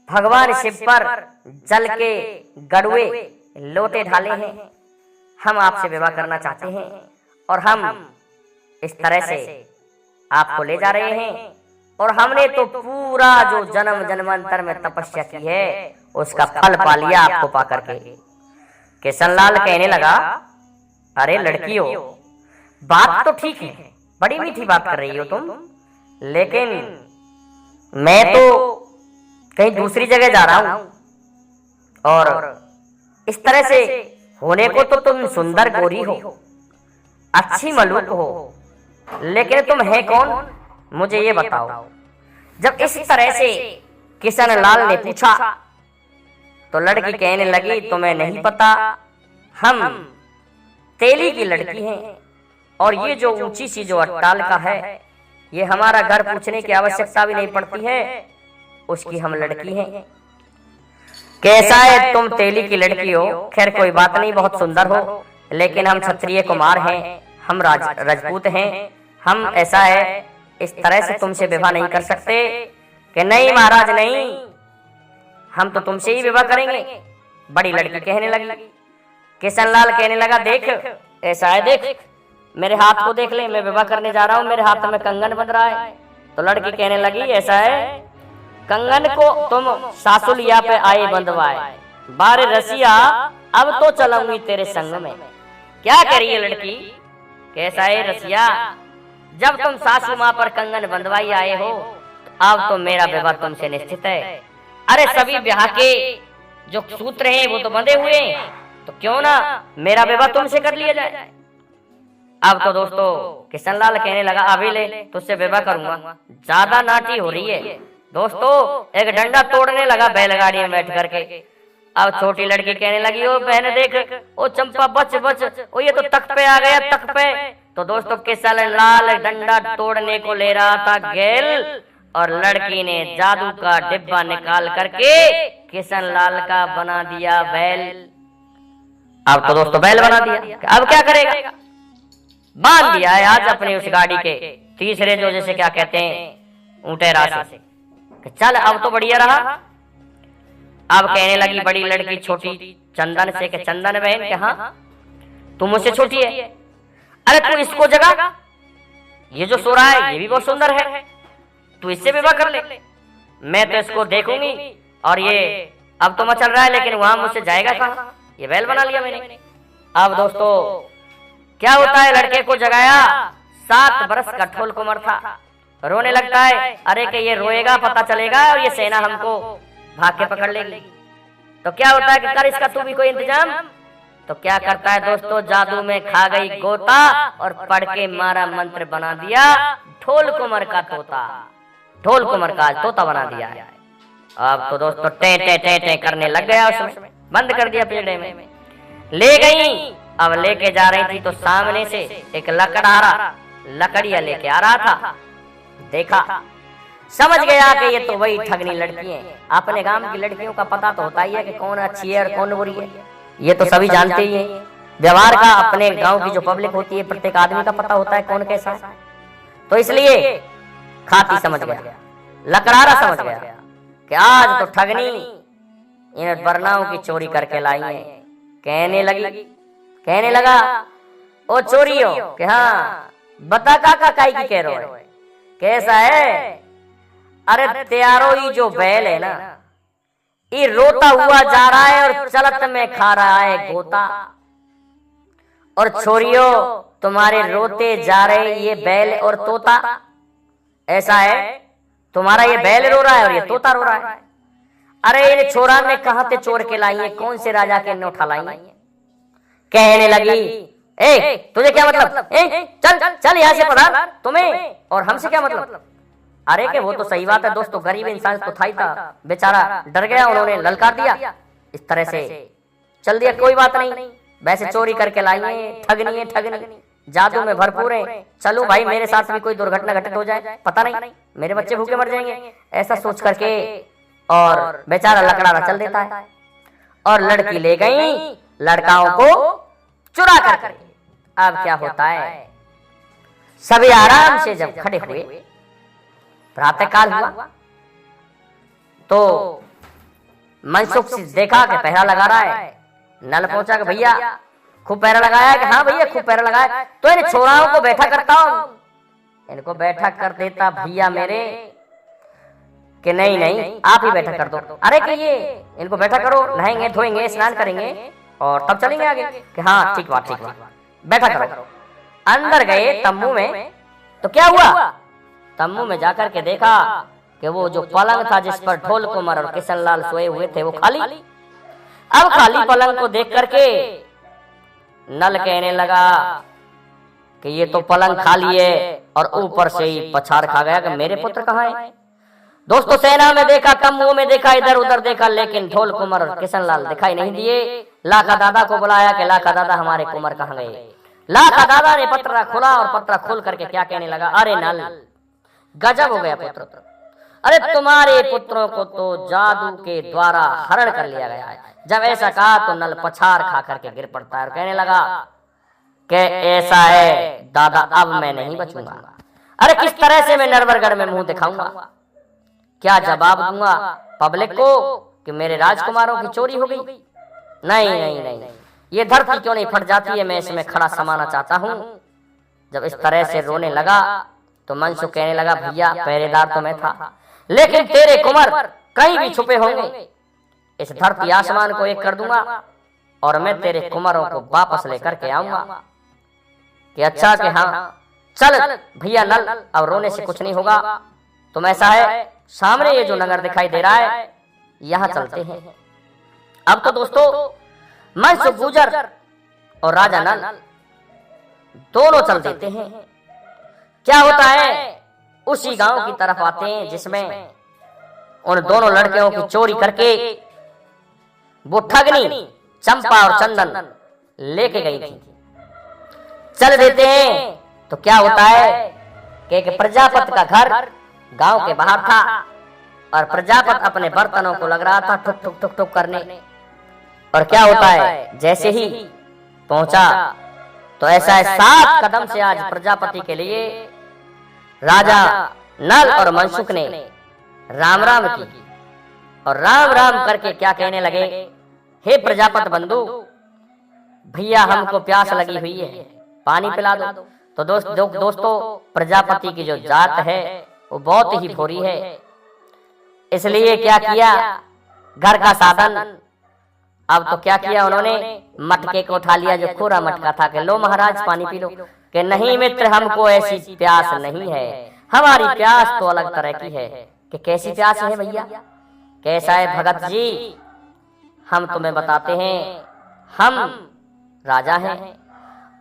भगवान शिव पर जल के गड़ुए लोटे ढाले हैं। हम आपसे विवाह करना चाहते हैं और हम इस तरह से आपको ले जा रहे हैं और हमने तो पूरा जो जन्म जन्मांतर में तपस्या की है उसका फल पा लिया आपको पा करके। किशनलाल कहने लगा अरे लड़कियों, बात तो ठीक है, बड़ी मीठी बात कर रही हो तुम, लेकिन मैं तो कहीं दूसरी जगह जा रहा हूं और इस तरह से होने को तो तुम सुंदर गोरी हो, अच्छी मलूक हो, लेकिन तुम है कौन मुझे ये बताओ। जब इस तरह से किशनलाल ने पूछा तो लड़की कहने लगी तुम्हें नहीं पता, हम तेली की लड़की हैं और ये जो ऊंची सी जो अट्टालिका है ये हमारा घर पूछने की आवश्यकता भी नहीं पड़ती है, उसकी हम लड़की हैं। कैसा है तुम तेली की लड़की हो, खैर कोई बात नहीं, बहुत सुंदर हो, लेकिन हम क्षत्रिय कुमार हैं, हम राजपूत हैं, हम ऐसा है इस तरह से तुमसे विवाह नहीं कर सकते। कि नहीं महाराज नहीं, हम तो तुमसे ही विवाह करेंगे। बड़ी लड़की कहने लगी। किशनलाल कहने लगा देख ऐसा है, देख मेरे हाथ को देख ले, मैं विवाह करने जा रहा हूँ, मेरे हाथ में कंगन बंध रहा है। तो लड़की कहने लगी ऐसा है, कंगन को तुम सासुलिया पे आए बंधवाए, बारे रसिया अब तो चलूंगी तेरे संग में। क्या कह रही है लड़की, कैसा है रसिया, जब तुम सासू माँ पर कंगन बंधवाई आए हो तो अब तो मेरा विवाह तुमसे निश्चित है। अरे सभी ब्याह के जो सूत्र हैं वो तो बंधे हुए हैं, तो क्यों ना मेरा विवाह तुमसे कर लिया जाए। अब तो दोस्तों किशनलाल कहने लगा अभी ले तुझसे विवाह करूंगा, ज्यादा नाटी हो रही है। दोस्तों एक डंडा तोड़ने लगा बैलगाड़ी में बैठ करके। अब छोटी लड़की कहने लगी ओ बहन देख, ओ चंपा बच बच, ओ ये तो तख्त पे आ गया, तख्त पे। तो दोस्तों किशनलाल डंडा तोड़ने को ले रहा था गेल और लड़की ने जादू का डिब्बा निकाल करके किशनलाल का बना दिया बैल। अब तो दोस्तों बैल बना दिया, अब क्या करेगा? बांध दिया है आज अपनी उस गाड़ी के तीसरे जो जैसे क्या कहते हैं ऊँटेरा से। चल अब तो बढ़िया रहा। अब कहने लगी बड़ी लड़की छोटी चंदन से कि चंदन बहन के हाँ तू मुझसे छोटी है, अरे तू इसको जगा, ये जो सो रहा है ये भी बहुत सुंदर है, तू इससे विवाह कर ले, मैं तो इसको देखूंगी। और ये अब तो मचल रहा है लेकिन वहां मुझसे जाएगा कहाँ, ये बैल बना लिया मैंने। अब दोस्तों क्या होता है, लड़के को जगाया, 7 बरस का ठोल कुंवर था, रोने लगता है। अरे कि ये रोएगा पता चलेगा और ये सेना हमको भाग के पकड़ लेगी। तो क्या होता है कि कर इसका तू भी कोई इंतजाम। तो क्या करता है दोस्तों, जादू में खा गई गोता और पढ़ के मारा मंत्र बना दिया ढोल कुंवर का तोता, ढोल कुंवर का तोता बना दिया है। अब तो दोस्तों टे टे टे टे करने लग गया, उसमें बंद कर दिया पिंजड़े में, ले गई। अब लेके जा रही थी तो सामने से एक लकड़हारा लकड़िया लेके आ रहा था, देखा, समझ गया कि ये तो वही ठगनी लड़की है। अपने गांव की लड़कियों का पता तो होता ही है कि कौन अच्छी है और कौन बुरी है, ये तो सभी जानते ही है। व्यवहार का अपने गांव की जो पब्लिक होती है प्रत्येक आदमी का पता होता है कौन कैसा है। तो इसलिए खाती समझ गया, लकड़हारा समझ गया कि आज तो ठगनी इन वरनाओं की चोरी करके लाई है। कहने लगा ओ चोरियो कि हाँ बता काका काई की कह रहे हो, कैसा है? अरे त्यारो ही जो बैल है ना ये रोता हुआ जा रहा है और चलत में खा रहा है गोता, और छोरियो तुम्हारे रोते जा रहे ये बैल और तोता। ऐसा है तुम्हारा ये बैल रो रहा है और ये तोता रो रहा है। अरे इन छोरा ने कहां से चोर के लाई है, कौन से राजा के ने उठा लाई है। कहने लगी ए तुझे क्या मतलब, चल चल यहाँ से पधार, तुम्हें और हमसे क्या मतलब। अरे के वो तो सही बात है दोस्तों, गरीब इंसान तो था ही था, बेचारा डर गया, उन्होंने ललकार दिया, इस तरह से चल दिया। कोई बात नहीं, वैसे चोरी करके लाई है, ठगनी है, ठगनी जादू में भरपूर है। चलो भाई मेरे साथ भी कोई दुर्घटना घटित हो जाए, पता नहीं मेरे बच्चे भूखे मर जाएंगे, ऐसा सोच करके और बेचारा लकड़ारा चल देता है। और लड़की ले गई लड़काओं को चुरा कर। अब क्या होता है, सभी आराम से जब खड़े हुए, प्रातःकाल हुआ तो मनसुख से देखा कि पहरा लगा रहा है। नल पहुंचा कि भैया खूब पहरा लगाया, कि हाँ भैया खूब पहरा लगाया। तो इन छोराओं को बैठा करता हूं, इनको बैठा कर देता भैया मेरे, कि नहीं आप ही बैठा कर दो। अरे कि ये इनको बैठा करो, नहाएंगे धोएंगे स्नान करेंगे और तब चलेंगे आगे, कि हाँ ठीक बात बैठा करो। अंदर गए तम्बू में, तो क्या हुआ, तम्बू में जाकर के देखा कि वो जो पलंग था जिस पर ढोल कुंवर और किशनलाल सोए हुए थे वो खाली। अब खाली पलंग को देख करके नल कहने लगा कि ये तो पलंग खाली है, और ऊपर से ही पछाड़ खा गया कि मेरे पुत्र कहाँ है। दोस्तों सेना में देखा, तम्बू में देखा, इधर उधर देखा, लेकिन ढोल कुंवर और किशनलाल दिखाई नहीं दिए। लाखा दादा को बुलाया कि लाखा दादा हमारे कुंवर कहाँ गए। लाखा दादा ने पत्रा खोला और पत्रा खोल करके क्या कहने लगा, अरे नल गजब हो गया पुत्र, अरे तुम्हारे पुत्रों को तो जादू के द्वारा हरण कर लिया गया है। जब ऐसा कहा तो नल पछाड़ खा करके गिर पड़ता है और कहने लगा कि ऐसा है दादा अब मैं नहीं बचूंगा। अरे किस तरह से मैं नरवरगढ़ में मुंह दिखाऊंगा, क्या जवाब दूंगा पब्लिक को कि मेरे राजकुमारों की चोरी हो गई। नहीं, ये धरती क्यों नहीं फट जाती है, मैं इसमें खड़ा समाना चाहता हूं। जब इस तरह से रोने लगा तो मनसुख कहने लगा भैया पहरेदार तो मैं था, लेकिन तेरे कुंवर कहीं भी छुपे होंगे, इस धरती आसमान को एक कर दूंगा और मैं तेरे कुंवरों को वापस लेकर के आऊंगा। कि अच्छा कि हाँ चल भैया नल, अब रोने से कुछ नहीं होगा। तुम ऐसा है सामने ये जो नगर दिखाई दे रहा है यहाँ चलते हैं। अब तो दोस्तों मनसुख गुजर और राजा नल दोनों चल देते हैं। क्या होता है, उसी गांव की तरफ आते हैं जिसमें उन दोनों लड़कियों की चोरी करके वो ठगनी चंपा और चंदन लेके गई थी। चल देते हैं तो क्या होता है कि एक प्रजापति का घर गांव के बाहर था और प्रजापति अपने बर्तनों को लग रहा था ठुक ठुक ठुक ठुक करने। और क्या होता है, जैसे ही पहुंचा तो ऐसा है 7 कदम से आज प्रजापति के लिए राजा नल और मनसुख ने राम राम की और राम राम करके क्या कहने लगे, हे प्रजापति बंधु, भैया हमको प्यास लगी हुई है, पानी पिला दो। तो दोस्तों प्रजापति की जो जात है वो बहुत ही भोरी है, इसलिए क्या किया, घर का साधन अब तो क्या किया उन्होंने, मटके को उठा लिया जो कोरा मटका था कि लो महाराज पानी पी लो। कि नहीं मित्र, हमको ऐसी प्यास नहीं है, हमारी प्यास तो अलग तरह की है। कि कैसी प्यास है भैया, कैसा है भगत जी, हम तुम्हें बताते हैं। हम राजा हैं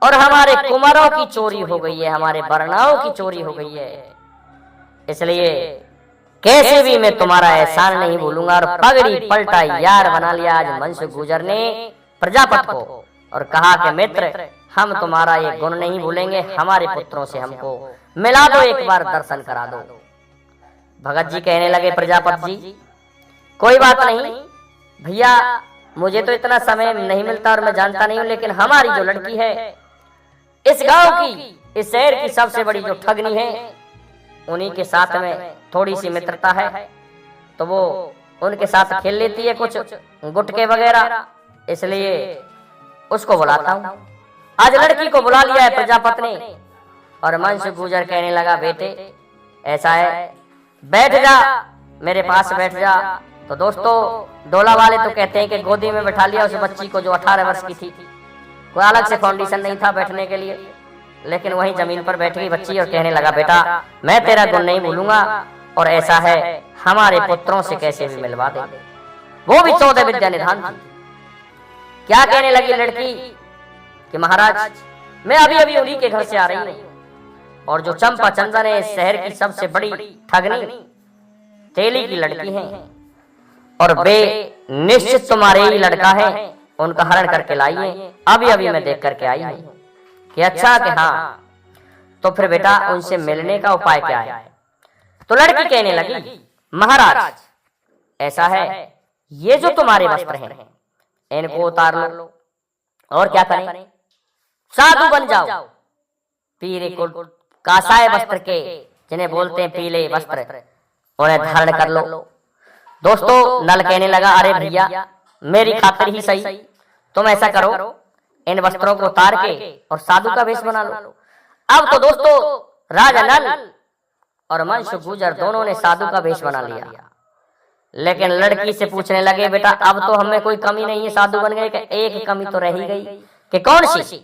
और हमारे कुमारों की चोरी हो गई है, हमारे वर्णाओं की चोरी हो गई है, इसलिए कैसे भी मैं तुम्हारा एहसान नहीं भूलूंगा। और पगड़ी पलटा यार बना लिया आज मनसुख गुर्जर ने प्रजापति को और कहा कि मित्र, हम तुम्हारा ये गुण नहीं भूलेंगे, हमारे पुत्रों से हमको मिला दो, एक बार दर्शन करा दो। भगत जी कहने लगे, प्रजापति जी कोई बात नहीं भैया, मुझे तो इतना समय नहीं मिलता और मैं जानता नहीं हूं, लेकिन हमारी जो लड़की है इस गांव की, इस शहर की सबसे बड़ी जो ठगनी है, उन्हीं के साथ में थोड़ी सी मित्रता है, तो वो उनके साथ खेल लेती है कुछ गुटके वगैरह, इसलिए उसको बुलाता हूं। आज लड़की को बुला लिया है प्रजापति ने। और मनसुख गुर्जर कहने लगा, बेटे ऐसा है, बैठ जा, मेरे पास बैठ जा। तो दोस्तों डोला वाले तो कहते हैं कि गोदी में बैठा लिया उस बच्ची को जो 18 वर्ष की थी, कोई अलग से फाउंडेशन नहीं था बैठने के लिए, लेकिन वहीं जमीन पर बैठ गई बच्ची और कहने लगा, बेटा मैं तेरा गुण नहीं भूलूंगा, और ऐसा है हमारे पुत्रों से कैसे भी मिलवा दे। वो भी 14 विद्या निधान थी। क्या कहने लगी लड़की कि महाराज मैं अभी अभी उन्हीं के घर से आ रही हूँ, और जो चंपा चंदन है इस शहर की सबसे बड़ी ठगनी तेली की लड़की है, और वे निश्चित तुम्हारे ही लड़का है, उनका हरण करके लाई है, अभी अभी मैं देख करके आई हूँ। कि अच्छा कि हाँ, तो फिर बेटा उनसे मिलने का उपाय क्या है। तो लड़की कहने लगी, महाराज ऐसा है, ये जो तुम्हारे वस्त्र हैं इनको उतार लो, और क्या करें, साधु बन जाओ, पीले कासाय वस्त्र के, जिन्हें बोलते हैं पीले वस्त्र, उन्हें धारण कर लो। दोस्तों नल कहने लगा, अरे भैया मेरी खातिर ही सही, तुम ऐसा करो, इन वस्त्रों को उतार के और साधु का वेश बना लो। अब तो दोस्तों राजा नल और मनसुख गुर्जर दोनों ने साधु का वेश बना लिया, लेकिन लड़की से पूछने लगे, बेटा अब तो हमें कोई कमी नहीं है, साधु बन गए, एक कमी तो रह ही गई। कि कौन सी,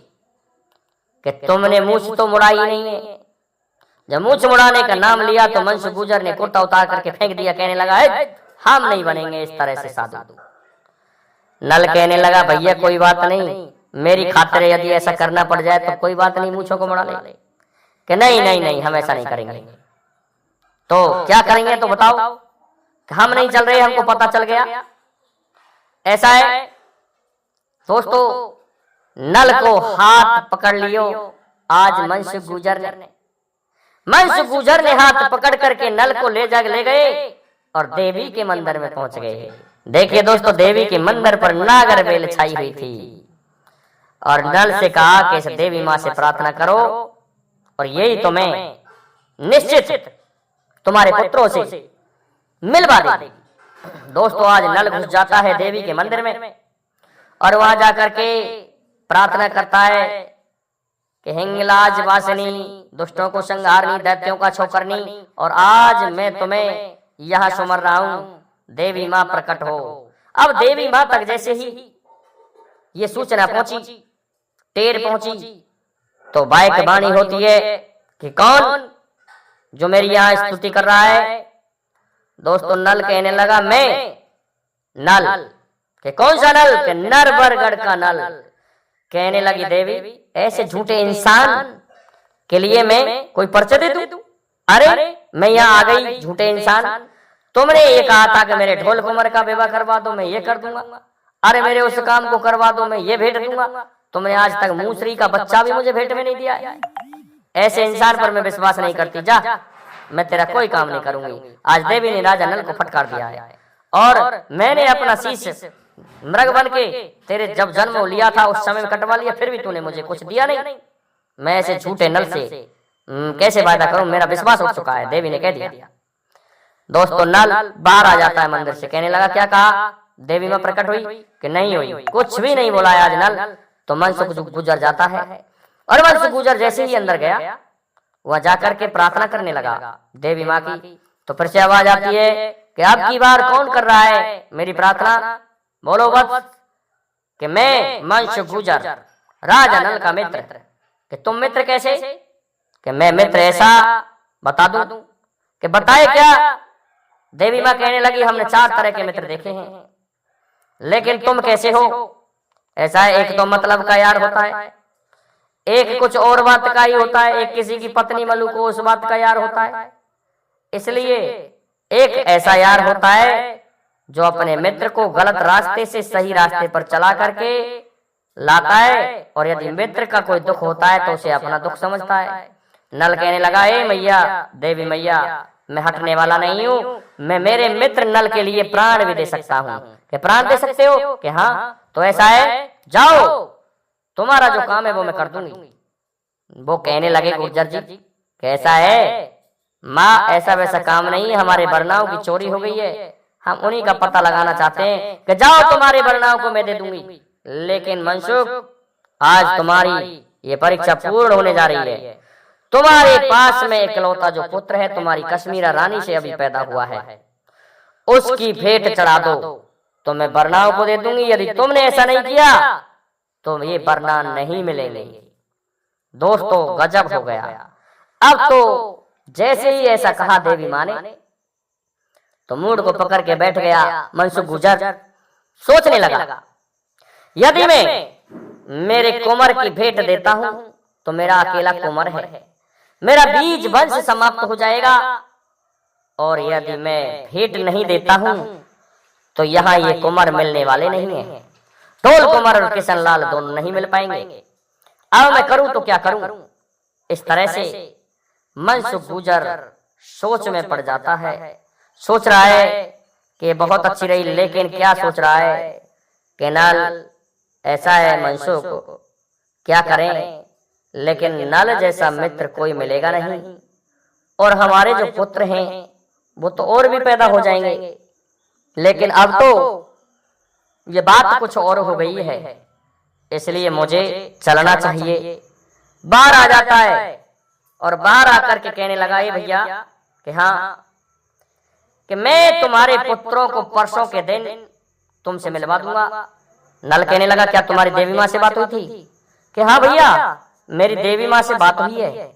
कि तुमने मूछ तो मुड़ाई नहीं है। जब मूछ मुड़ाने का नाम लिया तो मनसुख गुर्जर ने कुर्ता उतार करके फेंक दिया, कहने लगा, हम नहीं बनेंगे इस तरह से साधु। नल कहने लगा, भैया कोई बात नहीं, मेरी खातिर यदि ऐसा करना पड़ जाए तो कोई बात नहीं, मूछों को मुड़ा ले। कि नहीं नहीं नहीं, हम ऐसा नहीं करेंगे। तो क्या करेंगे तो बताओ। हम नहीं चल रहे, हमको पता चल गया। ऐसा है दोस्तों, नल को हाथ पकड़ लियो आज मनसुख गुर्जर ने हाथ पकड़ करके नल को ले गए और देवी के मंदिर में पहुंच गए। देखिए दोस्तों, देवी के मंदिर पर नागर बेल छाई हुई थी, और नल से कहा कि इस देवी माँ से प्रार्थना करो और यही तुम्हें निश्चित तुम्हारे पुत्रों से मिलवा देगी। दोस्तों आज नल घुस जाता है देवी के मंदिर में और वहां जाकर के प्रार्थना करता है कि हिंगलाज वासिनी, दुष्टों को संहारनी, दैत्यों का छोकरनी, और आज मैं तुम्हें यहाँ सुमर रहा हूं, देवी माँ प्रकट हो। अब देवी माँ तक जैसे ही ये सूचना पहुंची, टेर पहुंची, तो बाइक बाणी होती है कि कौन जो मेरी यहाँ स्तुति कर रहा है। दोस्तों नल कहने लगा, मैं नल। कि कौन सा नल? कि नरबरगढ़ का नल। कहने लगी देवी, ऐसे झूठे इंसान के लिए मैं कोई परिचय दे दूं? अरे मैं यहाँ आ गई झूठे इंसान, तुमने ये कहा था कि मेरे ढोल कुंवर का विवाह करवा दो, मैं ये कर दूंगा। अरे मेरे उस काम को करवा दो, मैं ये भेंट दूंगा। तुमने आज तक मूसरी का बच्चा भी मुझे भेंट में नहीं दिया। ऐसे इंसान पर मैं विश्वास नहीं करती, जा मैं तेरा कोई काम नहीं करूंगी। आज देवी ने राजा नल को फटकार दिया है और मैंने अपना शीश मृग बन के तेरे जब जन्म लिया था उस समय में कटवा लिया, फिर भी तूने मुझे कुछ दिया नहीं। मैं ऐसे झूठे नल से कैसे वायदा करूं, मेरा विश्वास उठ चुका है। देवी ने कह दिया। दोस्तों नल बाहर आ जाता है मंदिर से, कहने लगा क्या कहा, देवी मां प्रकट हुई कि नहीं हुई, कुछ भी नहीं बोला आज नल। तो मनसुख गुजर जाता है और मनसुख गुजर जैसे ही अंदर गया वह जाकर के प्रार्थना करने लगा देवी माँ की। तो फिर से आवाज आती है कि अब की बार कौन कर रहा है मेरी प्रार्थना, बोलो बस कि मैं मनसुख गुजर राजा नल का मित्र। कि तुम मित्र कैसे, कि मैं मित्र ऐसा बता दूं, कि बताए क्या। देवी माँ कहने लगी हमने 4 तरह के मित्र देखे हैं, लेकिन तुम कैसे हो। ऐसा है, एक तो मतलब का यार होता है, एक कुछ और बात का ही होता है, एक किसी की पत्नी मलू को उस बात का यार होता है। इसलिए एक ऐसा यार होता है जो अपने मित्र को गलत रास्ते से सही रास्ते पर चला करके लाता है, और यदि मित्र का कोई दुख होता है तो उसे अपना दुख समझता है। नल कहने लगा ए मैया, देवी मैया, मैं हटने वाला नहीं हूँ, मैं मेरे मित्र नल के लिए प्राण भी दे सकता हूँ। कि प्राण दे सकते हो, कि हाँ। तो ऐसा है, जाओ तुम्हारा जो काम है वो मैं कर दूंगी। वो कहने लगे गुर्जर जी कैसा है माँ, ऐसा वैसा काम नहीं, हमारे वरनाओं की चोरी हो गई है, हम उन्हीं का पता लगाना चाहते हैं। कि जाओ तुम्हारे वरनाओं को मैं दे दूंगी, लेकिन मनसुख आज तुम्हारी ये परीक्षा पूर्ण होने जा रही है। तुम्हारे पास में इकलौता जो पुत्र है तुम्हारी कश्मीरा रानी से अभी पैदा हुआ है, उसकी भेंट चढ़ा दो तो मैं वरनाओं को दे दूंगी। यदि तुमने ऐसा नहीं किया तो ये वरना नहीं मिलेंगे। दोस्तों गजब हो गया। अब तो जैसे ही ऐसा कहा देवी माँ ने तो मूड को पकड़ के बैठ गया मनसुख गुजर। सोचने लगा यदि मैं मेरे कुंवर की भेंट देता हूं तो मेरा अकेला कुंवर है, मेरा बीज वंश समाप्त हो जाएगा, और यदि मैं भेंट नहीं देता हूं तो यहाँ ये कुंवर मिलने वाले नहीं है। ढोल कुंवर और किशन लाल दोनों नहीं मिल पाएंगे। अब मैं करूं तो क्या करूं। इस तरह से मनसुख गुजर सोच में पड़ जाता है। सोच रहा है कि बहुत अच्छी रही, लेकिन क्या सोच रहा है कि नल ऐसा है मनसुख क्या करें, लेकिन नल जैसा मित्र कोई मिलेगा नहीं, और हमारे जो पुत्र हैं वो तो और भी पैदा हो जाएंगे। लेकिन अब तो ये बात कुछ और हो गई है, इसलिए मुझे चलना चाहिए। बाहर आ जाता है और बाहर आकर के कहने लगा ये भैया कि हाँ, कि मैं तुम्हारे पुत्रों को परसों के दिन तुमसे मिलवा दूंगा। नल कहने लगा क्या तुम्हारी देवी माँ से बात हुई थी। कि हाँ भैया, मेरी देवी माँ से बात हुई है,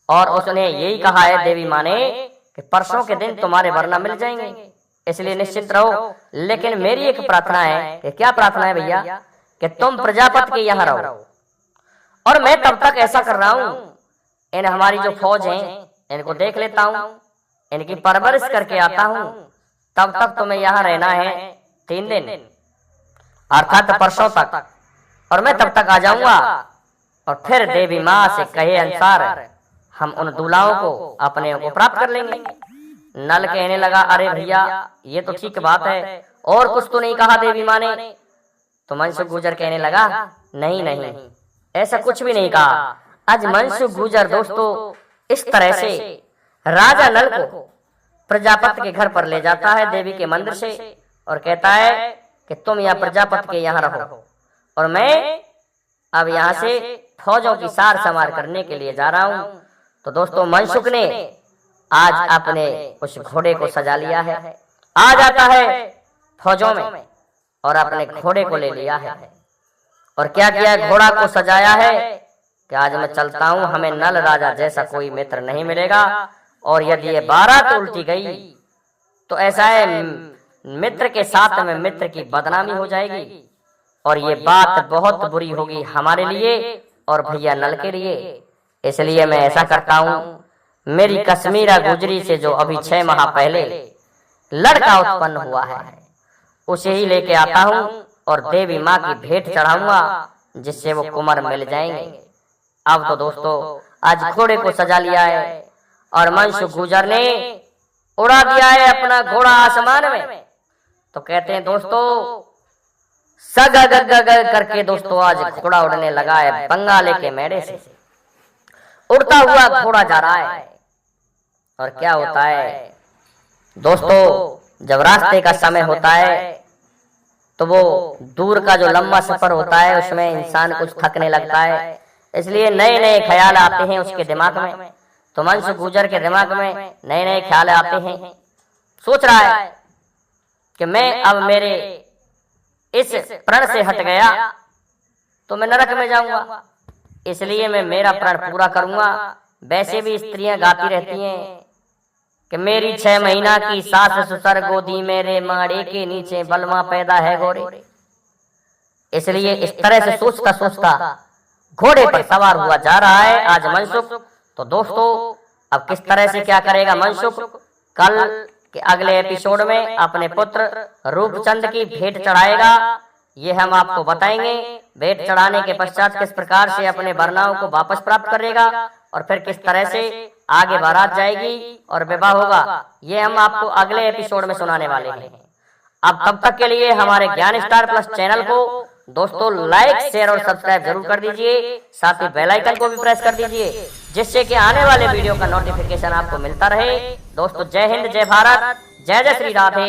और उसने यही कहा है देवी माँ ने कि परसों के दिन तुम्हारे वरना मिल जाएंगे, इसलिए निश्चिंत रहो। लेकिन मेरी एक प्रार्थना है। कि क्या प्रार्थना है भैया। कि तुम प्रजापति के यहाँ रहो, और मैं तब तक ऐसा कर रहा हूँ, इन हमारी जो फौज है इनको देख लेता हूँ, इनकी परवरिश करके आता हूँ। तब तक तुम्हें यहाँ रहना है 3 दिन, अर्थात परसों तक, और मैं तब तक आ जाऊंगा, और फिर देवी माँ से कहे अनुसार हम उन दूल्हाओं को अपने को प्राप्त कर लेंगे। नल कहने लगा अरे भैया ये तो ठीक बात है, और कुछ तो नहीं कहा देवी माँ ने। तो मनसुख गुजर कहने लगा नहीं नहीं, ऐसा कुछ भी नहीं कहा। आज मनसुख गुजर दोस्तों इस तरह से राजा नल को प्रजापति के घर पर ले जाता है देवी के मंदिर से, और कहता है कि तुम यहाँ प्रजापति के यहाँ रहो, और मैं अब यहाँ से फौजों की सार संभार करने के लिए जा रहा हूँ। तो दोस्तों मनसुख ने आज अपने उस घोड़े को सजा लिया है, आ जाता है फौजों में और अपने घोड़े को ले लिया है। और क्या किया है, घोड़ा को सजाया है कि आज मैं चलता हूँ, हमें नल राजा जैसा कोई मित्र नहीं मिलेगा, और यदि ये बारात उल्टी गई तो ऐसा है मित्र के साथ में मित्र की बदनामी हो जाएगी, और ये बात बहुत बुरी होगी हमारे लिए और भैया नल के लिए। इसलिए मैं ऐसा करता हूँ, मेरी कश्मीरा गुजरी से जो अभी 6 माह पहले लड़का उत्पन्न हुआ है उसे ही लेके आता हूँ, और देवी माँ की भेंट चढ़ाऊंगा, जिससे वो कुंवर मिल जाएंगे। अब तो दोस्तों आज घोड़े को सजा लिया है, और मनसुख गुजर ने उड़ा दिया है अपना घोड़ा आसमान में। तो कहते हैं दोस्तों सग ग ग ग करके दोस्तों आज घोड़ा उड़ने लगा है बंगाले के मेढ़े से। उड़ता हुआ घोड़ा जा रहा है और क्या होता है दोस्तों, जब रास्ते का समय होता है तो वो दूर का जो लंबा सफर होता है उसमें इंसान कुछ थकने लगता है, इसलिए नए नए ख्याल आते हैं उसके दिमाग में। तो मनसुख गुर्जर के दिमाग में नए नए ख्याल आते हैं। सोच रहा है कि मैं अब मेरे इस प्रण से हट गया तो मैं नरक में जाऊंगा, इसलिए मैं मेरा प्रण पूरा करूंगा। वैसे भी स्त्रियां गाती रहती हैं कि मेरी 6 महीना की सास ससुर गोदी मेरे माड़े के नीचे बलमा पैदा है गोरे। इसलिए इस तरह से सोचता सोचता घोड़े पर सवार हुआ जा रहा है आज मनसुख। तो दोस्तों अब किस तरह से क्या करेगा मनसुख, कल के अगले एपिसोड में अपने पुत्र रूपचंद की भेंट चढ़ाएगा, ये हम आपको बताएंगे। भेंट चढ़ाने के पश्चात किस प्रकार से अपने वरनाओं को वापस प्राप्त करेगा और फिर किस तरह से आगे बारात जाएगी और विवाह होगा, ये हम आपको अगले एपिसोड में सुनाने वाले हैं। अब तब तक के लिए हमारे ज्ञान स्टार प्लस चैनल को दोस्तों लाइक शेयर और सब्सक्राइब जरूर कर दीजिए, साथ ही बेल आइकन को भी प्रेस कर दीजिए जिससे कि आने वाले वीडियो का नोटिफिकेशन आपको मिलता रहे। दोस्तों जय हिंद, जय भारत, जय जय श्री राधे।